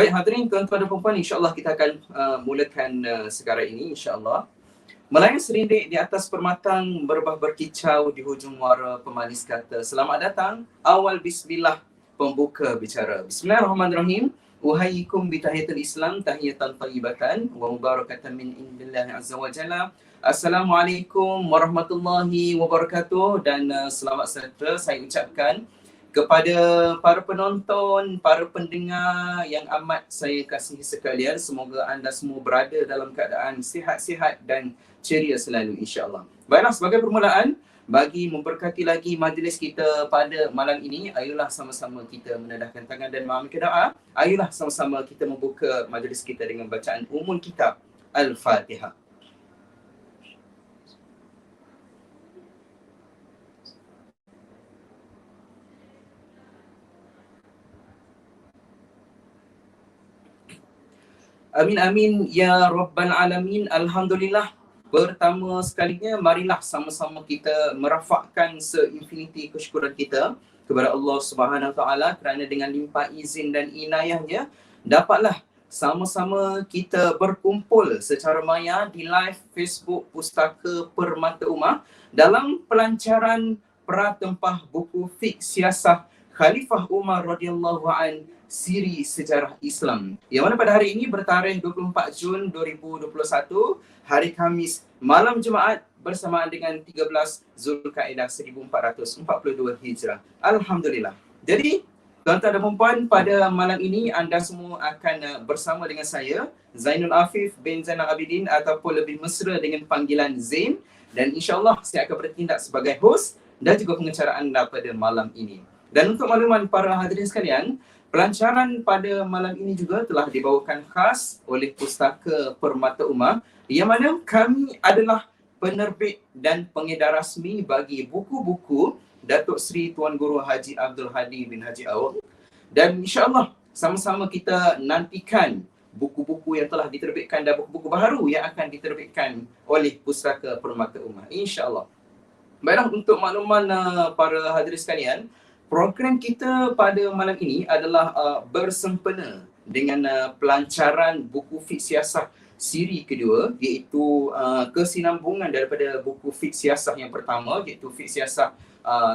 Baik hadirin tuan-tuan dan puan-puan, insya-Allah kita akan mulakan sekarang ini insya-Allah. Melayang serindik di atas permatang, berbah berkicau di hujung muara, pemanis kata selamat datang, awal bismillah, pembuka bicara. Bismillahirrahmanirrahim. Uhayyikum bitahiyatul Islam, tahiyatan tayyibatan wa mubarakatan min indillahi azza wa jalla. Assalamualaikum warahmatullahi wabarakatuh, dan selamat sejahtera saya ucapkan kepada para penonton, para pendengar yang amat saya kasihi sekalian. Semoga anda semua berada dalam keadaan sihat-sihat dan ceria selalu insya-Allah. Baiklah, sebagai permulaan, bagi memberkati lagi majlis kita pada malam ini, ayolah sama-sama kita menadahkan tangan dan memahami doa. Ayolah sama-sama kita membuka majlis kita dengan bacaan umul kitab Al-Fatihah. Amin amin ya rabbal alamin. Alhamdulillah. Pertama sekalinya, marilah sama-sama kita merafakkan seinfinity kesyukuran kita kepada Allah Subhanahu Taala kerana dengan limpah izin dan inayahnya dapatlah sama-sama kita berkumpul secara maya di live Facebook Pustaka Permata Ummah dalam pelancaran Pratempah Buku Fiqh Siasah Khalifah Umar radhiyallahu an, Siri Sejarah Islam, yang mana pada hari ini bertarikh 24 Jun 2021, hari Khamis, malam Jumaat bersamaan dengan 13 Zulkaidah 1442 Hijrah. Alhamdulillah. Jadi, tuan-tuan dan puan, pada malam ini anda semua akan bersama dengan saya, Zainul Afif bin Zainal Abidin, ataupun lebih mesra dengan panggilan Zain, dan insya-Allah saya akan bertindak sebagai host dan juga pengacara anda pada malam ini. Dan untuk makluman para hadirin sekalian, pelancaran pada malam ini juga telah dibawakan khas oleh Pustaka Permata Ummah, yang mana kami adalah penerbit dan pengedar rasmi bagi buku-buku Datuk Seri Tuan Guru Haji Abdul Hadi bin Haji Awang. Dan insya-Allah sama-sama kita nantikan buku-buku yang telah diterbitkan dan buku-buku baru yang akan diterbitkan oleh Pustaka Permata Ummah, insya-Allah. Baiklah, untuk makluman para hadirin sekalian, program kita pada malam ini adalah bersempena dengan pelancaran buku fiqh siasah siri kedua, iaitu kesinambungan daripada buku fiqh siasah yang pertama, iaitu fiqh siasah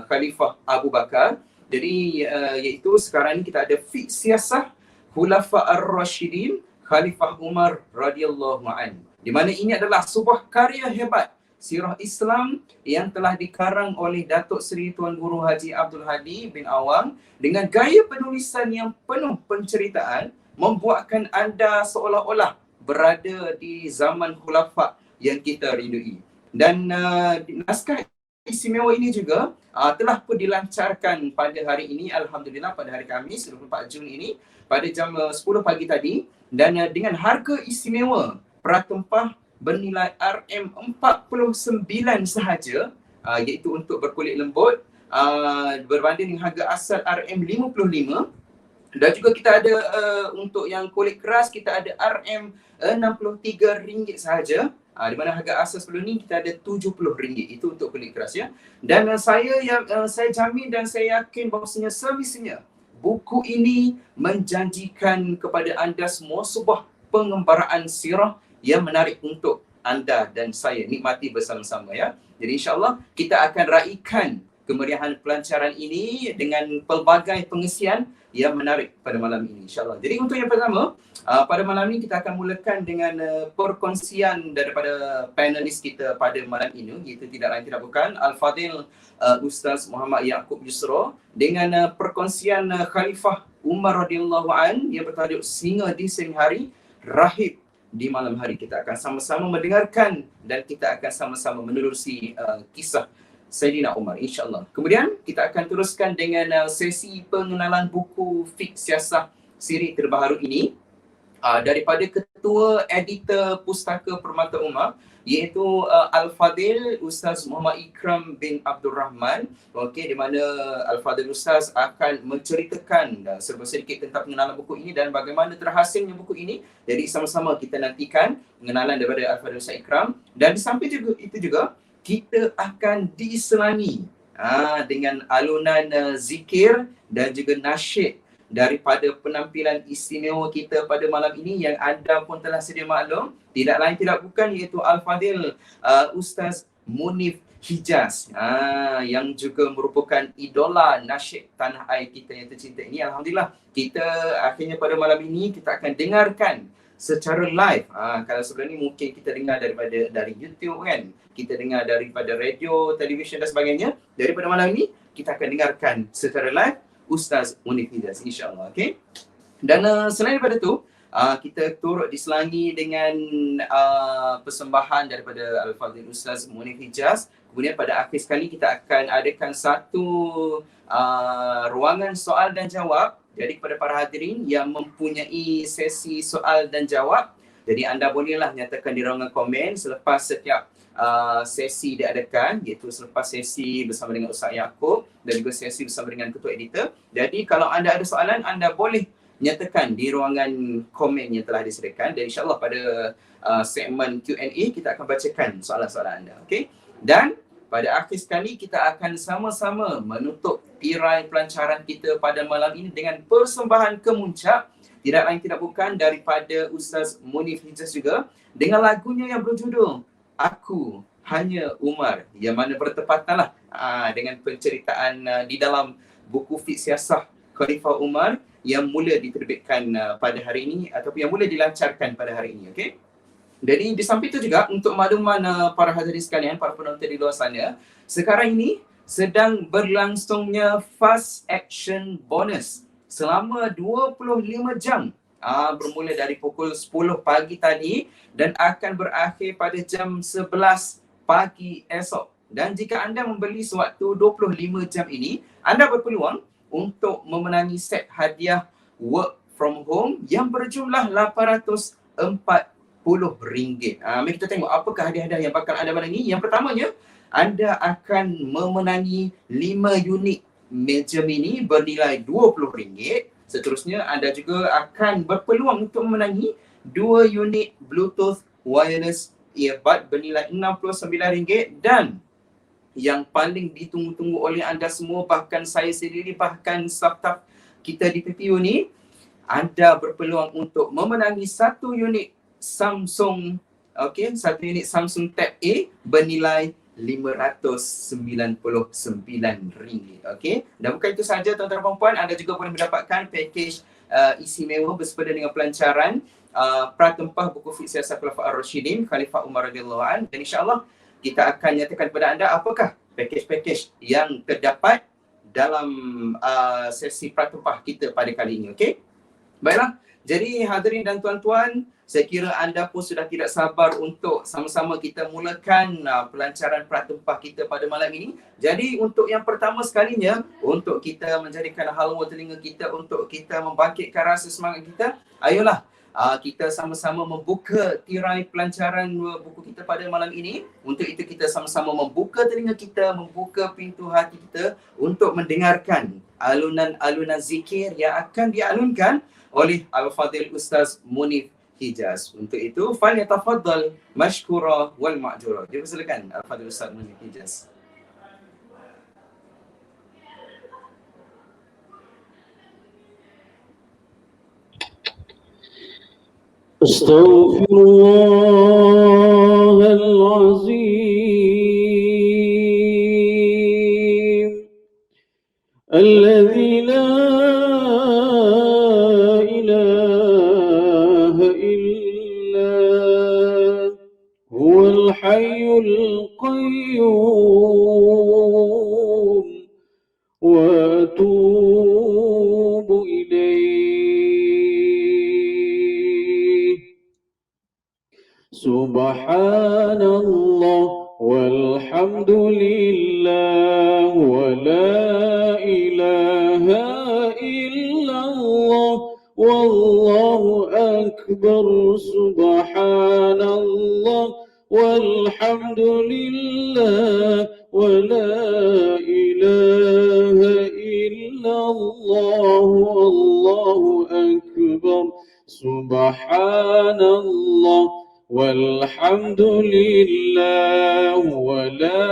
Khalifah Abu Bakar. Jadi iaitu sekarang ini kita ada fiqh siasah Khulafa Ar-Rashidin Khalifah Umar radhiyallahu an, di mana ini adalah sebuah karya hebat sirah Islam yang telah dikarang oleh Datuk Seri Tuan Guru Haji Abdul Hadi bin Awang dengan gaya penulisan yang penuh penceritaan, membuatkan anda seolah-olah berada di zaman khulafa yang kita rindui. Dan naskah istimewa ini juga telah pun dilancarkan pada hari ini, alhamdulillah, pada hari Khamis 24 Jun ini pada jam 10 pagi tadi, dan dengan harga istimewa pratempah bernilai RM49 sahaja, iaitu untuk berkulit lembut, berbanding dengan harga asal RM55. Dan juga kita ada untuk yang kulit keras, kita ada RM63 sahaja, di mana harga asal sebelum ni kita ada RM70. Itu untuk kulit keras, ya. Dan saya jamin dan saya yakin bahawasanya semestinya buku ini menjanjikan kepada anda semua sebuah pengembaraan sirah yang menarik untuk anda dan saya nikmati bersama-sama, ya. Jadi insya-Allah kita akan raikan kemeriahan pelancaran ini dengan pelbagai pengisian yang menarik pada malam ini, insya-Allah. Jadi untuk yang pertama, pada malam ini kita akan mulakan dengan perkongsian daripada panelis kita pada malam ini, iaitu tidak lain tidak bukan Al-Fadil Ustaz Muhammad Yaakob Yusra, dengan perkongsian Khalifah Umar radhiyallahu an yang bertajuk Singa di Siang Hari, Rahib di Malam Hari. Kita akan sama-sama mendengarkan dan kita akan sama-sama menerusi kisah Sayyidina Umar, insya-Allah. Kemudian kita akan teruskan dengan sesi pengenalan buku fiqh siasah siri terbaru ini daripada Ketua Editor Pustaka Permata Ummah, iaitu Al-Fadil Ustaz Muhammad Ikram bin Abdul Rahman. Okey, di mana Al-Fadil Ustaz akan menceritakan serba sedikit tentang pengenalan buku ini dan bagaimana terhasilnya buku ini. Jadi sama-sama kita nantikan pengenalan daripada Al-Fadil Ustaz Ikram, dan di samping itu juga kita akan diislami dengan alunan zikir dan juga nasyid daripada penampilan istimewa kita pada malam ini yang anda pun telah sedia maklum, tidak lain tidak bukan iaitu Al-Fadhil Ustaz Munif Hijaz, yang juga merupakan idola nasyid tanah air kita yang tercinta ini. Alhamdulillah, kita akhirnya pada malam ini kita akan dengarkan secara live. Kalau sebelum ni mungkin kita dengar dari YouTube kan, kita dengar daripada radio, televisyen dan sebagainya. Daripada malam ini kita akan dengarkan secara live Ustaz Munif Hijaz, insyaAllah. Okay? Dan selain daripada tu, kita turut diselangi dengan persembahan daripada Al-Fadhil Ustaz Munif Hijaz. Kemudian pada akhir sekali kita akan adakan satu ruangan soal dan jawab. Jadi kepada para hadirin yang mempunyai sesi soal dan jawab, jadi anda bolehlah nyatakan di ruangan komen selepas setiap sesi diadakan, iaitu selepas sesi bersama dengan Ustaz Yaakob dan juga sesi bersama dengan ketua editor. Jadi kalau anda ada soalan, anda boleh nyatakan di ruangan komen yang telah disediakan, dan insyaAllah pada segmen Q&A kita akan bacakan soalan-soalan anda. Okay? Dan pada akhir sekali kita akan sama-sama menutup tirai pelancaran kita pada malam ini dengan persembahan kemuncak, tidak lain tidak bukan daripada Ustaz Munif Hijaz juga, dengan lagunya yang berjudul Aku Hanya Umar, yang mana bertepatanlah dengan penceritaan di dalam buku Fiqh Siasah Khalifah Umar yang mula diterbitkan pada hari ini ataupun yang mula dilancarkan pada hari ini. Okay? Jadi di samping itu juga untuk makluman para hadirin sekalian, para penonton di luar sana, sekarang ini sedang berlangsungnya fast action bonus selama 25 jam, bermula dari pukul 10 pagi tadi dan akan berakhir pada jam 11 pagi esok. Dan jika anda membeli sewaktu 25 jam ini, anda berpeluang untuk memenangi set hadiah work from home yang berjumlah RM840. Mari kita tengok apakah hadiah-hadiah yang bakal anda menangi. Yang pertamanya, anda akan memenangi 5 unit meja mini bernilai RM20. Seterusnya, anda juga akan berpeluang untuk memenangi 2 unit Bluetooth wireless earbud bernilai RM69. Dan yang paling ditunggu-tunggu oleh anda semua, bahkan saya sendiri, bahkan staf-staf kita di PPU ni, anda berpeluang untuk memenangi 1 unit Samsung, satu unit Samsung Tab A bernilai RM599. Dan bukan itu sahaja tuan-tuan dan puan-puan, anda juga boleh mendapatkan pakej istimewa bersepeda dengan pelancaran Pratempah buku Fiqh Siasah Khulafaur Ar-Rasyidin Khalifah Umar radhiyallahu anhu. Dan insya-Allah kita akan nyatakan kepada anda apakah pakej-pakej yang terdapat dalam sesi Pratempah kita pada kali ini. Okey? Baiklah. Jadi hadirin dan tuan-tuan, saya kira anda pun sudah tidak sabar untuk sama-sama kita mulakan pelancaran Pratempah kita pada malam ini. Jadi untuk yang pertama sekalinya, untuk kita menjadikan halwa telinga kita, untuk kita membangkitkan rasa semangat kita, ayolah kita sama-sama membuka tirai pelancaran buku kita pada malam ini. Untuk itu kita sama-sama membuka telinga kita, membuka pintu hati kita untuk mendengarkan alunan-alunan zikir yang akan dialunkan oleh Al-Fadhil Ustaz Munif Hijaz. Untuk itu, falyatafaddal mashkura wal ma'jura. Dipersilakan Al-Fadhil Ustaz Munif Hijaz. Astaghfirullahalazim alladzi la الحي القيوم وأتوب إليه سبحان الله والحمد لله ولا إله إلا الله والله أكبر سبحان الله والحمد لله ولا إله إلا الله والله أكبر سبحان الله والحمد لله ولا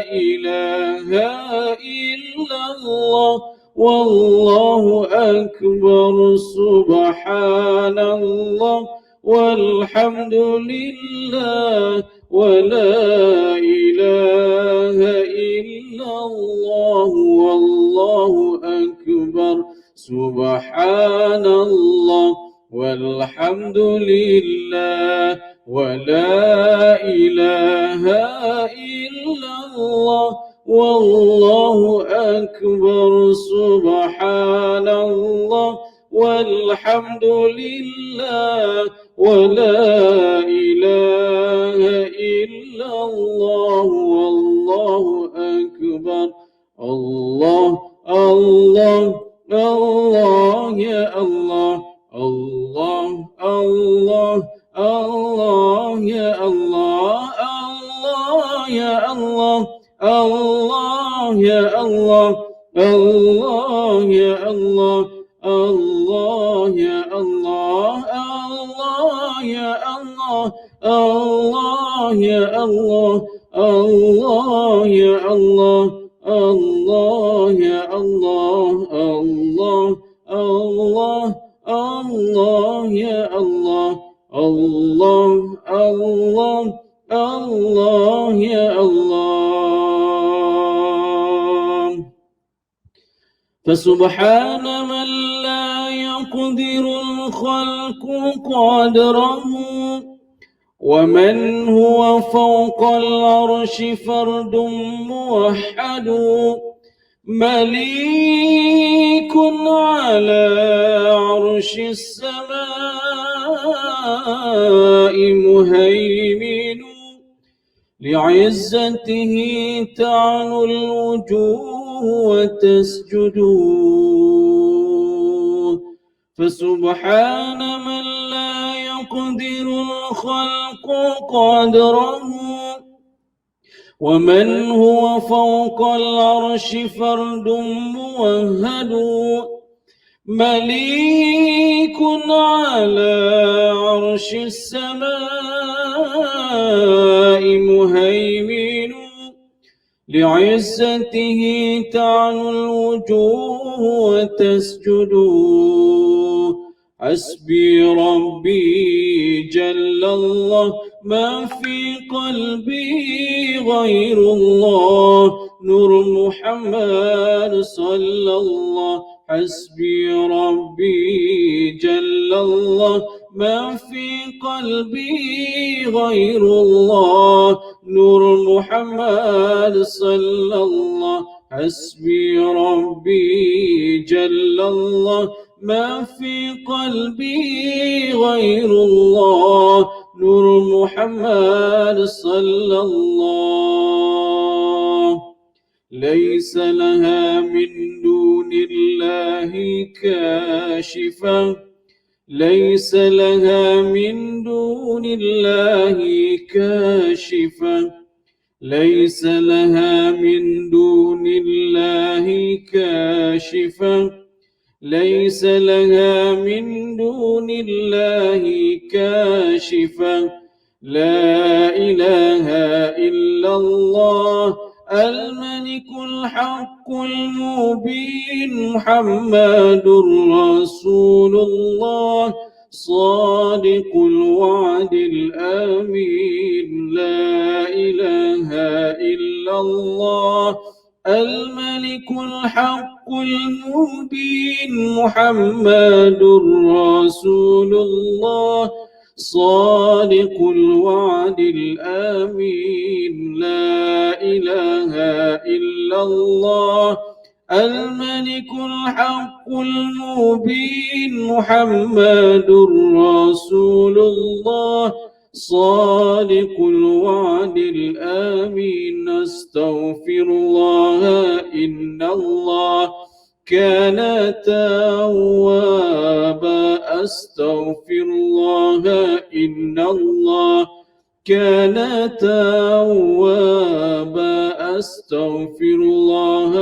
إله إلا الله والله أكبر سبحان الله والحمد لله ولا إله إلا الله والله أكبر سبحان الله والحمد لله ولا إله إلا الله والله أكبر سبحان الله والحمد لله ولا إله إلا الله والله أكبر الله الله الله يا الله الله الله الله يا الله الله يا الله الله يا الله الله يا الله الله يا الله الله يا الله الله يا الله الله يا الله الله يا الله الله الله الله يا الله الله الله الله يا الله فسبحان من لا يقدر الخلق قدره ومن هو فوق العرش فرد موحد مليك على عرش السماء مهيمن لعزته تعلو الوجوه وتسجد فسبحان من لا يقدر الخلق قدره ومن هو فوق العرش فرد موهد مليك على عرش السماء مهيمن لعزته تعلو الوجوه وتسجد حسبي ربي جل الله ما في قلبي غير الله نور محمد صلى الله حسبي ربي جل الله ما في قلبي غير الله نور محمد صلى الله حسبي ربي جل الله ما في قلبي غير الله نور محمد صلى الله ليس لها من دون الله كاشفة ليس لها من دون الله كاشفة ليس لها من دون الله كاشفة ليس لها من دون الله كاشفة لا إله إلا الله الملك الحق المبين محمد رسول الله صادق الوعد الآمين لا إله إلا الله الملك الحق المبين محمد رسول الله صادق الوعد الآمين لا إله إلا الله الملك الحق المبين محمد رسول الله صادق الوعد الآمين أستغفر الله إن الله كان توابا أستغفر الله إن الله كان توابا أستغفر الله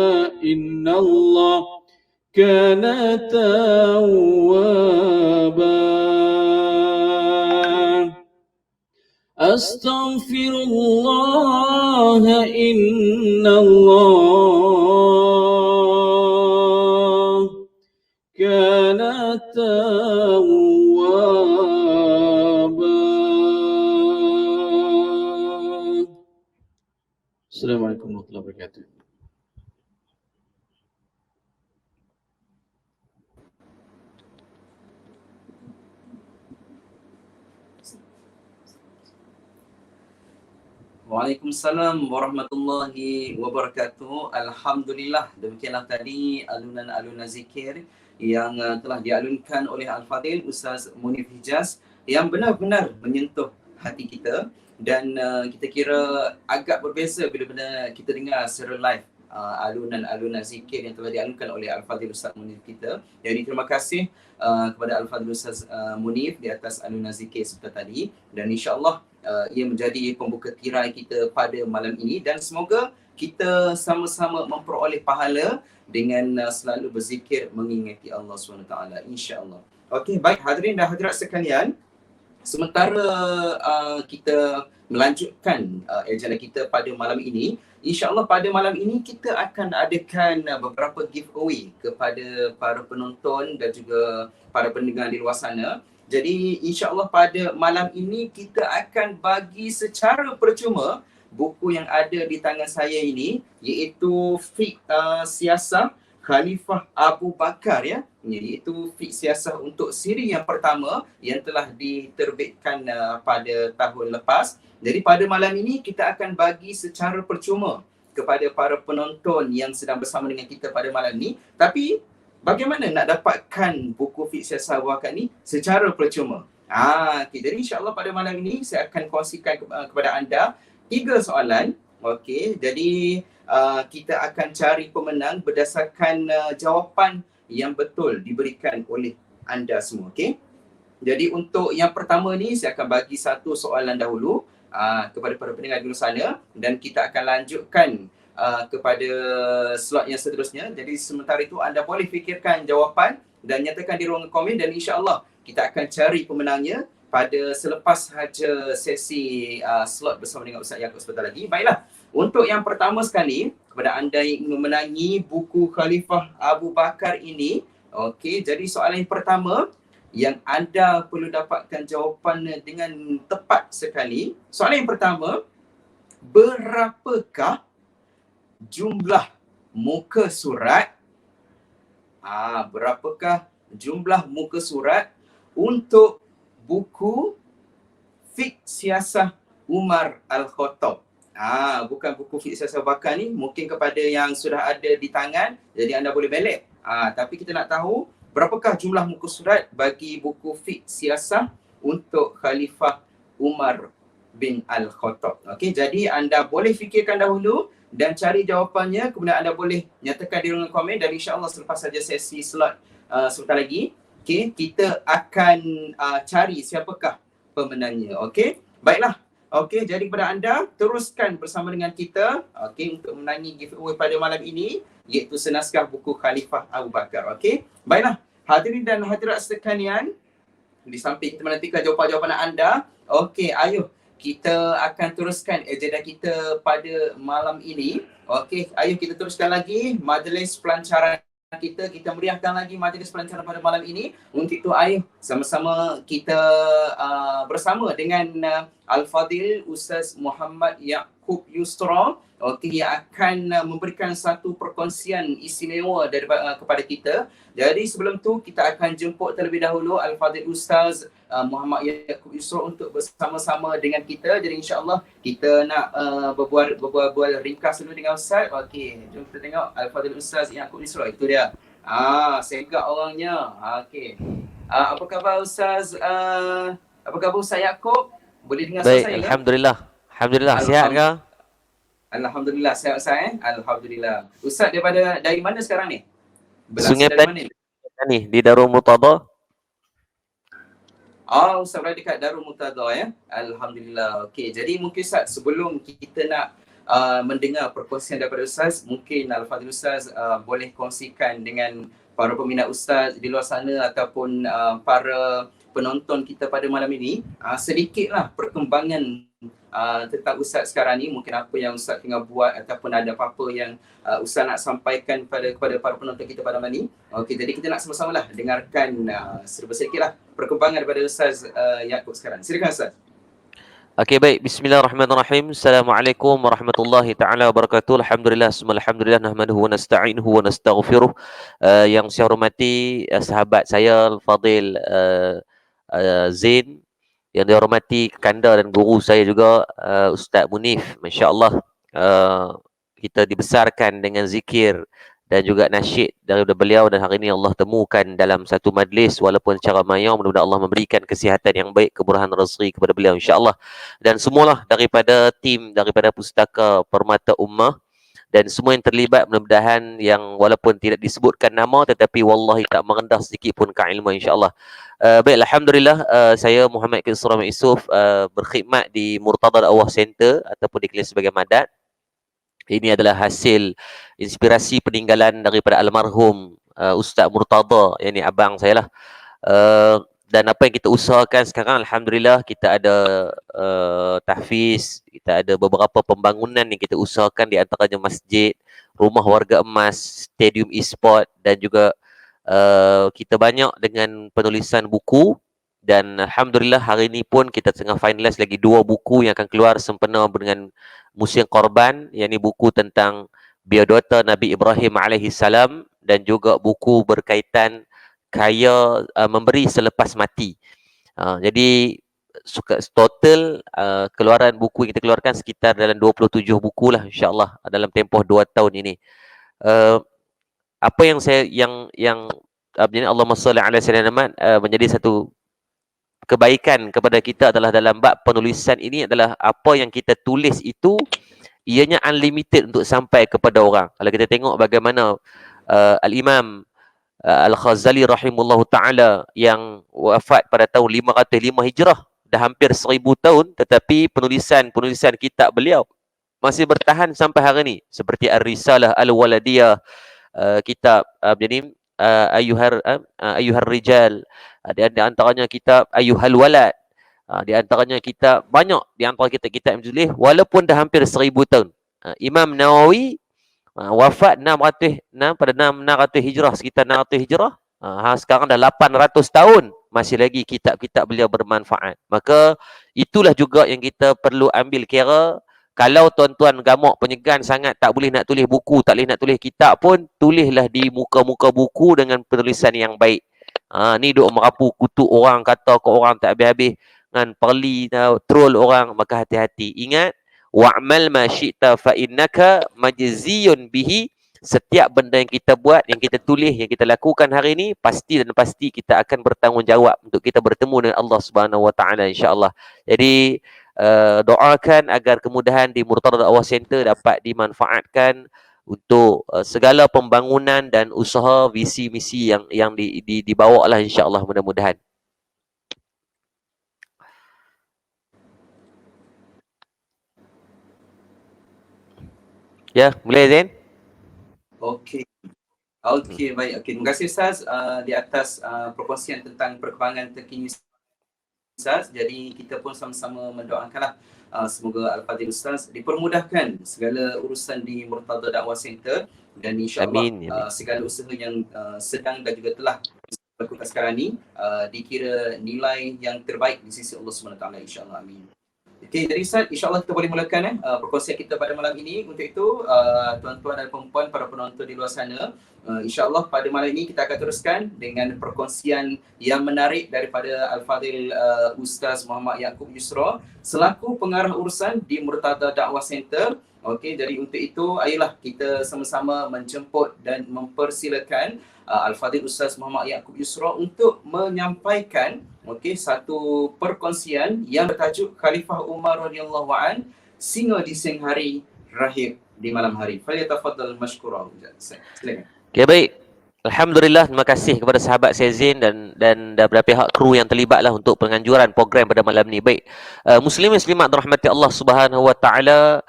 إن الله كان توابا أستغفر الله إن الله كان توابا. السلام عليكم ورحمة الله وبركاته. Waalaikumsalam warahmatullahi wabarakatuh. Alhamdulillah, demikianlah tadi alunan-alunan zikir yang telah dialunkan oleh Al-Fadhil Ustaz Munif Hijaz yang benar-benar menyentuh hati kita dan kita kira agak berbeza bila kita dengar secara live alunan-alunan zikir yang telah dialunkan oleh Al-Fadhil Ustaz Munif kita. Jadi terima kasih kepada Al-Fadhil Ustaz Munif di atas alunan zikir seperti tadi, dan insya-Allah ia menjadi pembuka tirai kita pada malam ini, dan semoga kita sama-sama memperoleh pahala dengan selalu berzikir mengingati Allah SWT, insya-Allah. Okey, baik hadirin dan hadirat sekalian, sementara kita melanjutkan agenda kita pada malam ini, insya-Allah pada malam ini kita akan adakan beberapa giveaway kepada para penonton dan juga para pendengar di luar sana. Jadi insya-Allah pada malam ini kita akan bagi secara percuma buku yang ada di tangan saya ini, iaitu Fiqh Siasah Khalifah Abu Bakar, ya, iaitu Fiqh Siasah untuk siri yang pertama yang telah diterbitkan pada tahun lepas. Jadi pada malam ini kita akan bagi secara percuma kepada para penonton yang sedang bersama dengan kita pada malam ini. Tapi bagaimana nak dapatkan buku Fiqh Siasah Abu Bakar ni secara percuma? Okay. Jadi insya-Allah pada malam ini saya akan kongsikan kepada anda 3 soalan. Okey, jadi kita akan cari pemenang berdasarkan jawapan yang betul diberikan oleh anda semua. Okey. Jadi untuk yang pertama ni saya akan bagi satu soalan dahulu kepada para pendengar di luar sana, dan kita akan lanjutkan kepada slot yang seterusnya. Jadi sementara itu anda boleh fikirkan jawapan dan nyatakan di ruangan komen, dan insya-Allah kita akan cari pemenangnya pada selepas sahaja sesi slot bersama dengan Ustaz Yaakob sebentar lagi. Baiklah, untuk yang pertama sekali, kepada anda yang ingin memenangi buku Khalifah Abu Bakar ini, okey, jadi soalan yang pertama yang anda perlu dapatkan jawapannya dengan tepat sekali. Soalan yang pertama, berapakah jumlah muka surat berapakah jumlah muka surat untuk buku Fiqh Siasah Umar Al-Khattab? Bukan buku Fiqh Siasah Abu Bakar ni, mungkin kepada yang sudah ada di tangan, jadi anda boleh belik. Tapi kita nak tahu berapakah jumlah muka surat bagi buku Fiqh Siasah untuk Khalifah Umar bin Al-Khattab. Okey, jadi anda boleh fikirkan dahulu dan cari jawapannya, kemudian anda boleh nyatakan di ruangan komen, dan insya-Allah selepas saja sesi slot sebentar lagi, okey, kita akan cari siapakah pemenangnya. Okey, baiklah. Okey, jadi kepada anda teruskan bersama dengan kita, okey, untuk menangi giveaway pada malam ini, iaitu senaskah buku Khalifah Abu Bakar. Okey, baiklah hadirin dan hadirat sekalian, di samping kita menantikan jawapan-jawapan anda, okey, ayo kita akan teruskan agenda kita pada malam ini. Okey, ayo kita teruskan lagi majlis pelancaran kita meriahkan lagi majlis pelancaran pada malam ini. Untuk itu ayo sama-sama kita bersama dengan Al-Fadhil Ustaz Muhammad Yaakob Yusra, okey, yang akan memberikan satu perkongsian istimewa kepada kita. Jadi sebelum tu kita akan jemput terlebih dahulu Al-Fadhil Ustaz Muhammad Yaakob Yusra untuk bersama-sama dengan kita. Jadi insya-Allah kita nak berbual ringkas dulu dengan Ustaz. Okey, jom kita tengok Al-Fadhil Ustaz Yaakob Yusra. Itu dia. Segak orangnya. Okey. Apa khabar Ustaz? Apa khabar Ustaz Yaakob? Boleh dengar suara saya? Alhamdulillah. Alhamdulillah. Sihat ke? Alhamdulillah, sihat Ustaz. Alhamdulillah. Ustaz dari mana sekarang ni? Sungai Petani ni di Darul Murtada. Ustaz berada dekat Darul Murtada, ya. Alhamdulillah. Okey, jadi mungkin Ustaz sebelum kita nak mendengar perkongsian daripada Ustaz, mungkin Al-Fadhil Ustaz boleh kongsikan dengan para peminat Ustaz di luar sana ataupun para penonton kita pada malam ini sedikitlah perkembangan tentang Ustaz sekarang ni, mungkin apa yang Ustaz tengah buat ataupun ada apa-apa yang Ustaz nak sampaikan kepada para penonton kita pada malam ni. Okey, jadi kita nak sama-sama lah dengarkan serba sedikit lah perkembangan daripada Ustaz Yaakob sekarang. Silakan Ustaz. Okey, baik. Bismillahirrahmanirrahim. Assalamualaikum warahmatullahi taala wabarakatuh. Alhamdulillah, alhamdulillah, nahmaduhu wa nasta'inuhu wa nastaghfiruh. Yang saya hormati sahabat saya Al-Fadil Zain, yang dihormati kanda dan guru saya juga Ustaz Munif. Masya-Allah, kita dibesarkan dengan zikir dan juga nasyid daripada beliau, dan hari ini Allah temukan dalam satu majlis walaupun secara maya. Mudah-mudahan Allah memberikan kesihatan yang baik, kemurahan rezeki kepada beliau insya-Allah, dan semualah daripada tim daripada Pustaka Permata Ummah dan semua yang terlibat, mudah-mudahan yang walaupun tidak disebutkan nama tetapi wallahi tak merendah sedikit pun keilmuan insya-Allah. Baik, alhamdulillah, saya Muhammad Kisra Yusuf, berkhidmat di Murtada Dakwah Center ataupun dikenali sebagai Madat. Ini adalah hasil inspirasi peninggalan daripada almarhum Ustaz Murtada, yang ni abang saya lah. Dan apa yang kita usahakan sekarang, alhamdulillah, kita ada tahfiz, kita ada beberapa pembangunan yang kita usahakan, di antaranya masjid, rumah warga emas, stadium e-sport, dan juga kita banyak dengan penulisan buku. Dan alhamdulillah hari ini pun kita tengah finalize lagi 2 buku yang akan keluar sempena dengan Musim Korban, yakni buku tentang biodata Nabi Ibrahim alaihi salam, dan juga buku berkaitan kaya memberi selepas mati. Jadi total keluaran buku yang kita keluarkan sekitar dalam 27 buku lah insya-Allah dalam tempoh 2 tahun ini. Apa yang saya jadi Allahumma salli ala sayyidina Muhammad, menjadi satu kebaikan kepada kita adalah dalam bab penulisan ini adalah apa yang kita tulis itu ianya unlimited untuk sampai kepada orang. Kalau kita tengok bagaimana Al-Imam Al-Ghazali rahimahullahu ta'ala yang wafat pada tahun 505 Hijrah, dah hampir 1000 tahun, tetapi penulisan kitab beliau masih bertahan sampai hari ini, seperti Ar-Risalah Al-Waladiyah, kitab jadi Ayyuhar Rijal, di antaranya kitab Ayyuhal Walad, di antaranya kitab banyak, di antara kitab yang ditulis walaupun dah hampir 1000 tahun. Imam Nawawi wafat pada 600 Hijrah, sekitar 600 Hijrah. Sekarang dah 800 tahun masih lagi kitab-kitab beliau bermanfaat. Maka itulah juga yang kita perlu ambil kira. Kalau tuan-tuan gamak penyegan sangat, tak boleh nak tulis buku, tak boleh nak tulis kitab pun, tulislah di muka-muka buku dengan penulisan yang baik. Ni duk merapu kutuk orang, kata ke orang tak habis-habis, kan, perli troll orang, maka hati-hati. Ingat, wa'mal ma syi'ta fa innaka majziyun bihi. Setiap benda yang kita buat, yang kita tulis, yang kita lakukan hari ini, pasti dan pasti kita akan bertanggungjawab untuk kita bertemu dengan Allah Subhanahu wa taala insya-Allah. Jadi doakan agar kemudahan di Murtada Dakwah Center dapat dimanfaatkan untuk segala pembangunan dan usaha visi misi yang dibawa lah insya-Allah, mudah-mudahan. Ya, boleh Zain? Okey, baik. Okey, terima kasih Ustaz di atas perkongsian tentang perkembangan terkini Ustaz. Jadi kita pun sama-sama mendoakanlah semoga Al-Fadhil Ustaz dipermudahkan segala urusan di Murtada Dakwah Center, dan insya-Allah segala usaha yang sedang dan juga telah dilakukan sekarang ni dikira nilai yang terbaik di sisi Allah Subhanahu Wa Taala insya-Allah. Amin. Okey, jadi Ustaz, insya-Allah kita boleh mulakan perkongsian kita pada malam ini. Untuk itu, tuan-tuan dan puan-puan, para penonton di luar sana, insya-Allah pada malam ini kita akan teruskan dengan perkongsian yang menarik daripada Al-Fadhil Ustaz Muhammad Yaakob Yusra selaku pengarah urusan di Murtada Dakwah Center. Okey, jadi untuk itu ayolah kita sama-sama menjemput dan mempersilakan Al-Fadhil Ustaz Muhammad Yaakob Yusra untuk menyampaikan satu perkongsian yang bertajuk Khalifah Umar radhiyallahu an, singa di siang hari, rahib di malam hari. Falyatafaddal mashkura. Silakan. Okay, baik. Alhamdulillah, terima kasih kepada sahabat saya Zain dan daripada pihak kru yang terlibatlah untuk penganjuran program pada malam ni. Baik. Muslimin muslimat dirahmati Allah Subhanahu wa taala,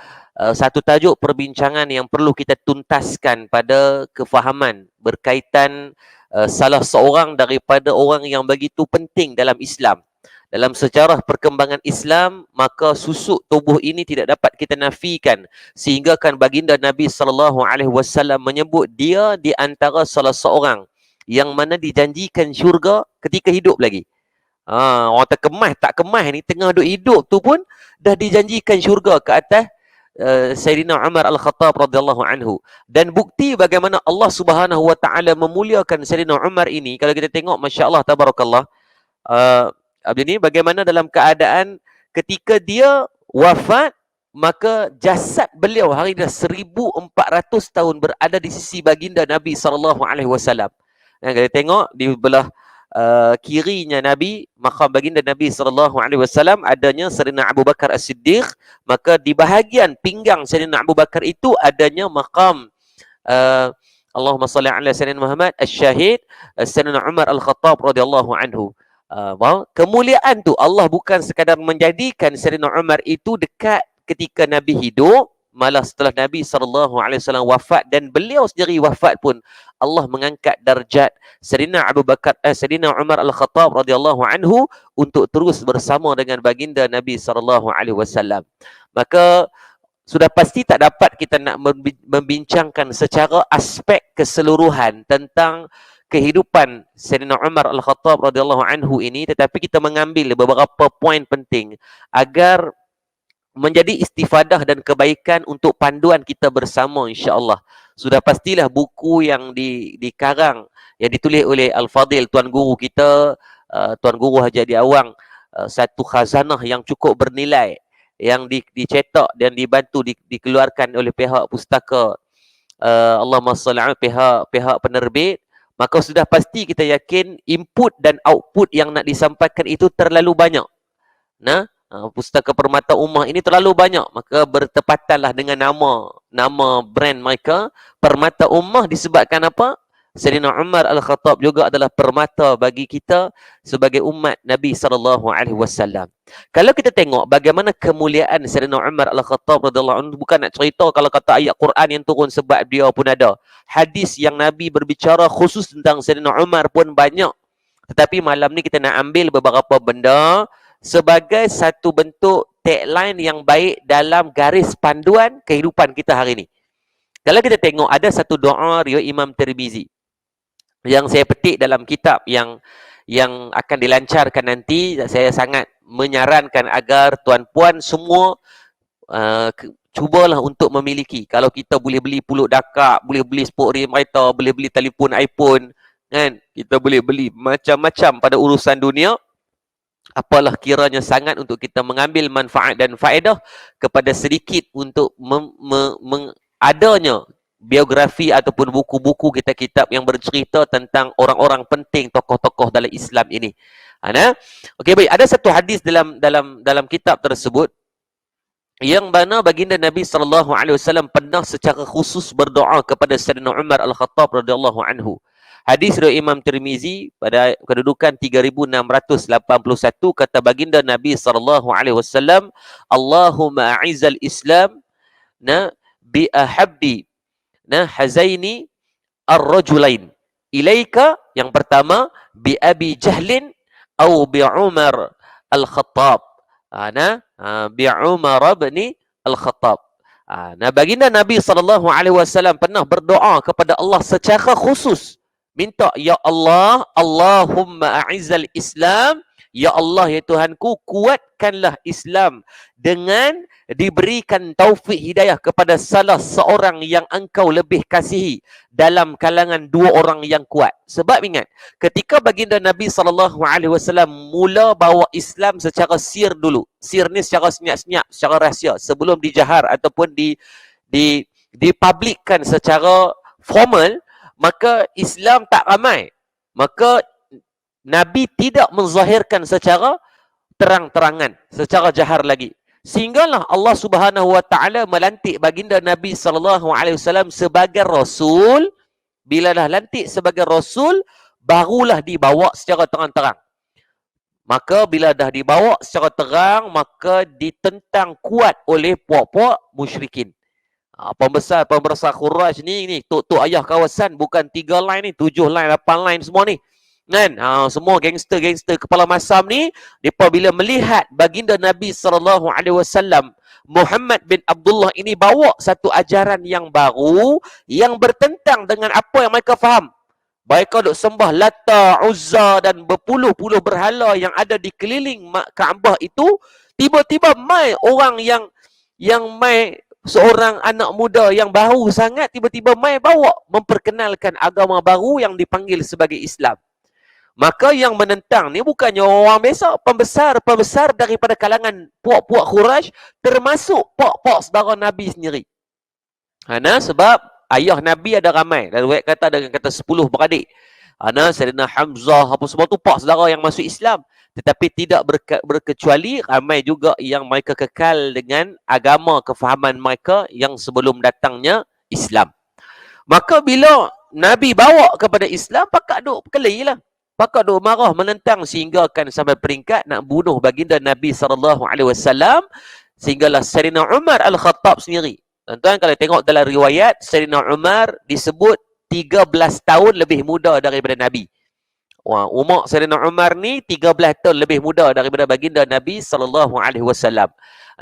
satu tajuk perbincangan yang perlu kita tuntaskan pada kefahaman berkaitan salah seorang daripada orang yang begitu penting dalam Islam, Dalam sejarah perkembangan Islam, maka susuk tubuh ini tidak dapat kita nafikan, sehingga kan baginda Nabi SAW menyebut dia di antara salah seorang yang mana dijanjikan syurga ketika hidup lagi. Orang tak kemas ni tengah duk hidup tu pun dah dijanjikan syurga ke atas Sayyidina Umar Al-Khattab radhiyallahu anhu. Dan bukti bagaimana Allah Subhanahu wa taala memuliakan Sayyidina Umar ini, kalau kita tengok masya-Allah tabarakallah, ini bagaimana dalam keadaan ketika dia wafat, maka jasad beliau hari dah 1400 tahun berada di sisi baginda Nabi SAW. Dan kita tengok di belah kirinya Nabi, makam baginda Nabi SAW, adanya Sayyidina Abu Bakar As-Siddiq. Maka di bahagian pinggang Sayyidina Abu Bakar itu adanya makam Allahumma salli ala Sayyidina Muhammad Asy-Syahid Sayyidina Umar Al-Khattab radhiyallahu anhu. Kemuliaan tu Allah bukan sekadar menjadikan Sayyidina Umar itu dekat ketika Nabi hidup, malah setelah Nabi SAW wafat dan beliau sendiri wafat pun Allah mengangkat darjat Sayyidina Sayyidina Umar Al-Khattab radhiyallahu anhu untuk terus bersama dengan baginda Nabi SAW. Maka sudah pasti tak dapat kita nak membincangkan secara aspek keseluruhan tentang kehidupan Sayyidina Umar Al-Khattab radhiyallahu anhu ini, tetapi kita mengambil beberapa poin penting agar menjadi istifadah dan kebaikan untuk panduan kita bersama insya-Allah. Sudah pastilah buku yang dikarang, yang ditulis oleh Al-Fadil Tuan Guru kita, Tuan Guru Haji Adi Awang, satu khazanah yang cukup bernilai, yang dicetak dan dibantu dikeluarkan oleh pihak pustaka, Allahumma salli ala pihak penerbit. Maka sudah pasti kita yakin input dan output yang nak disampaikan itu terlalu banyak. Pustaka Permata Ummah ini terlalu banyak, maka bertepatanlah dengan nama brand mereka Permata Ummah. Disebabkan apa? Sayyidina Umar Al-Khattab juga adalah permata bagi kita sebagai umat Nabi SAW. Kalau kita tengok bagaimana kemuliaan Sayyidina Umar Al-Khattab radhiyallahu anhu, bukan nak cerita kalau kata ayat Quran yang turun sebab dia pun ada. Hadis yang Nabi berbicara khusus tentang Sayyidina Umar pun banyak. Tetapi malam ni kita nak ambil beberapa benda sebagai satu bentuk tagline yang baik dalam garis panduan kehidupan kita hari ini. Kalau kita tengok ada satu doa riwayat Imam Tirmizi yang saya petik dalam kitab yang akan dilancarkan nanti. Saya sangat menyarankan agar tuan-puan semua cubalah untuk memiliki. Kalau kita boleh beli puluk dakak, boleh beli sport rim kereta, boleh beli telefon iPhone, kan? Kita boleh beli macam-macam pada urusan dunia. Apalah kiranya sangat untuk kita mengambil manfaat dan faedah kepada sedikit untuk adanya biografi ataupun buku-buku kitab-kitab yang bercerita tentang orang-orang penting, tokoh-tokoh dalam Islam ini. Okey, baik. Ada satu hadis dalam kitab tersebut yang mana baginda Nabi SAW pernah secara khusus berdoa kepada Sayyidina Umar Al-Khattab radhiyallahu anhu. Hadis riwayat Imam Tirmizi pada kedudukan 3681, kata baginda Nabi SAW, Allahumma a'izal Islam bi ahabbi hazaini ar-rajulain ilaika. Yang pertama bi Abi Jahlin atau bi Umar Al-Khattab. Bi Umar bin Al-Khattab. Baginda Nabi SAW pernah berdoa kepada Allah secara khusus, minta, ya Allah, Allahumma a'izal Islam, ya Allah, ya Tuhanku, kuatkanlah Islam dengan diberikan taufik hidayah kepada salah seorang yang engkau lebih kasihi dalam kalangan dua orang yang kuat. Sebab ingat, ketika baginda Nabi SAW mula bawa Islam secara sir dulu, sir ni secara senyap-senyap, secara rahsia, sebelum dijahar ataupun dipublikkan secara formal, maka Islam tak ramai. Maka Nabi tidak menzahirkan secara terang-terangan, secara jahar lagi. Sehinggalah Allah Subhanahu wa taala melantik baginda Nabi SAW sebagai rasul. Bila dah lantik sebagai rasul, barulah dibawa secara terang-terang. Maka bila dah dibawa secara terang, maka ditentang kuat oleh puak-puak musyrikin. Pembesar Quraisy ni tok ayah kawasan, bukan 3 line ni, 7 line, 8 line semua ni. Kan? Semua gangster-gangster kepala masam ni, depa bila melihat baginda Nabi SAW Muhammad bin Abdullah ini bawa satu ajaran yang baru yang bertentang dengan apa yang mereka faham. Mereka duk sembah Lata, Uzza dan berpuluh-puluh berhala yang ada di keliling Kaabah itu. Tiba-tiba mai orang yang mai seorang anak muda yang baru sangat, tiba-tiba mai bawa memperkenalkan agama baru yang dipanggil sebagai Islam. Maka yang menentang ni bukannya orang biasa, pembesar-pembesar daripada kalangan puak-puak Quraisy, termasuk puak-puak saudara Nabi sendiri. Sebab ayah Nabi ada ramai. Dan riwayat kata dengan kata 10 beradik. Sayyidina Hamzah, apa semua tu puak saudara yang masuk Islam. Tetapi tidak berkecuali ramai juga yang mereka kekal dengan agama kefahaman mereka yang sebelum datangnya Islam. Maka bila Nabi bawa kepada Islam, pakak duk berkelahi lah. Pakak duk marah menentang sehingga akan sampai peringkat nak bunuh baginda Nabi SAW. Sehinggalah Sayyidina Umar Al-Khattab sendiri. Tuan-tuan kalau tengok dalam riwayat, Sayyidina Umar disebut 13 tahun lebih muda daripada Nabi. Umur Sayyidina Umar ni 13 tahun lebih muda daripada baginda Nabi SAW.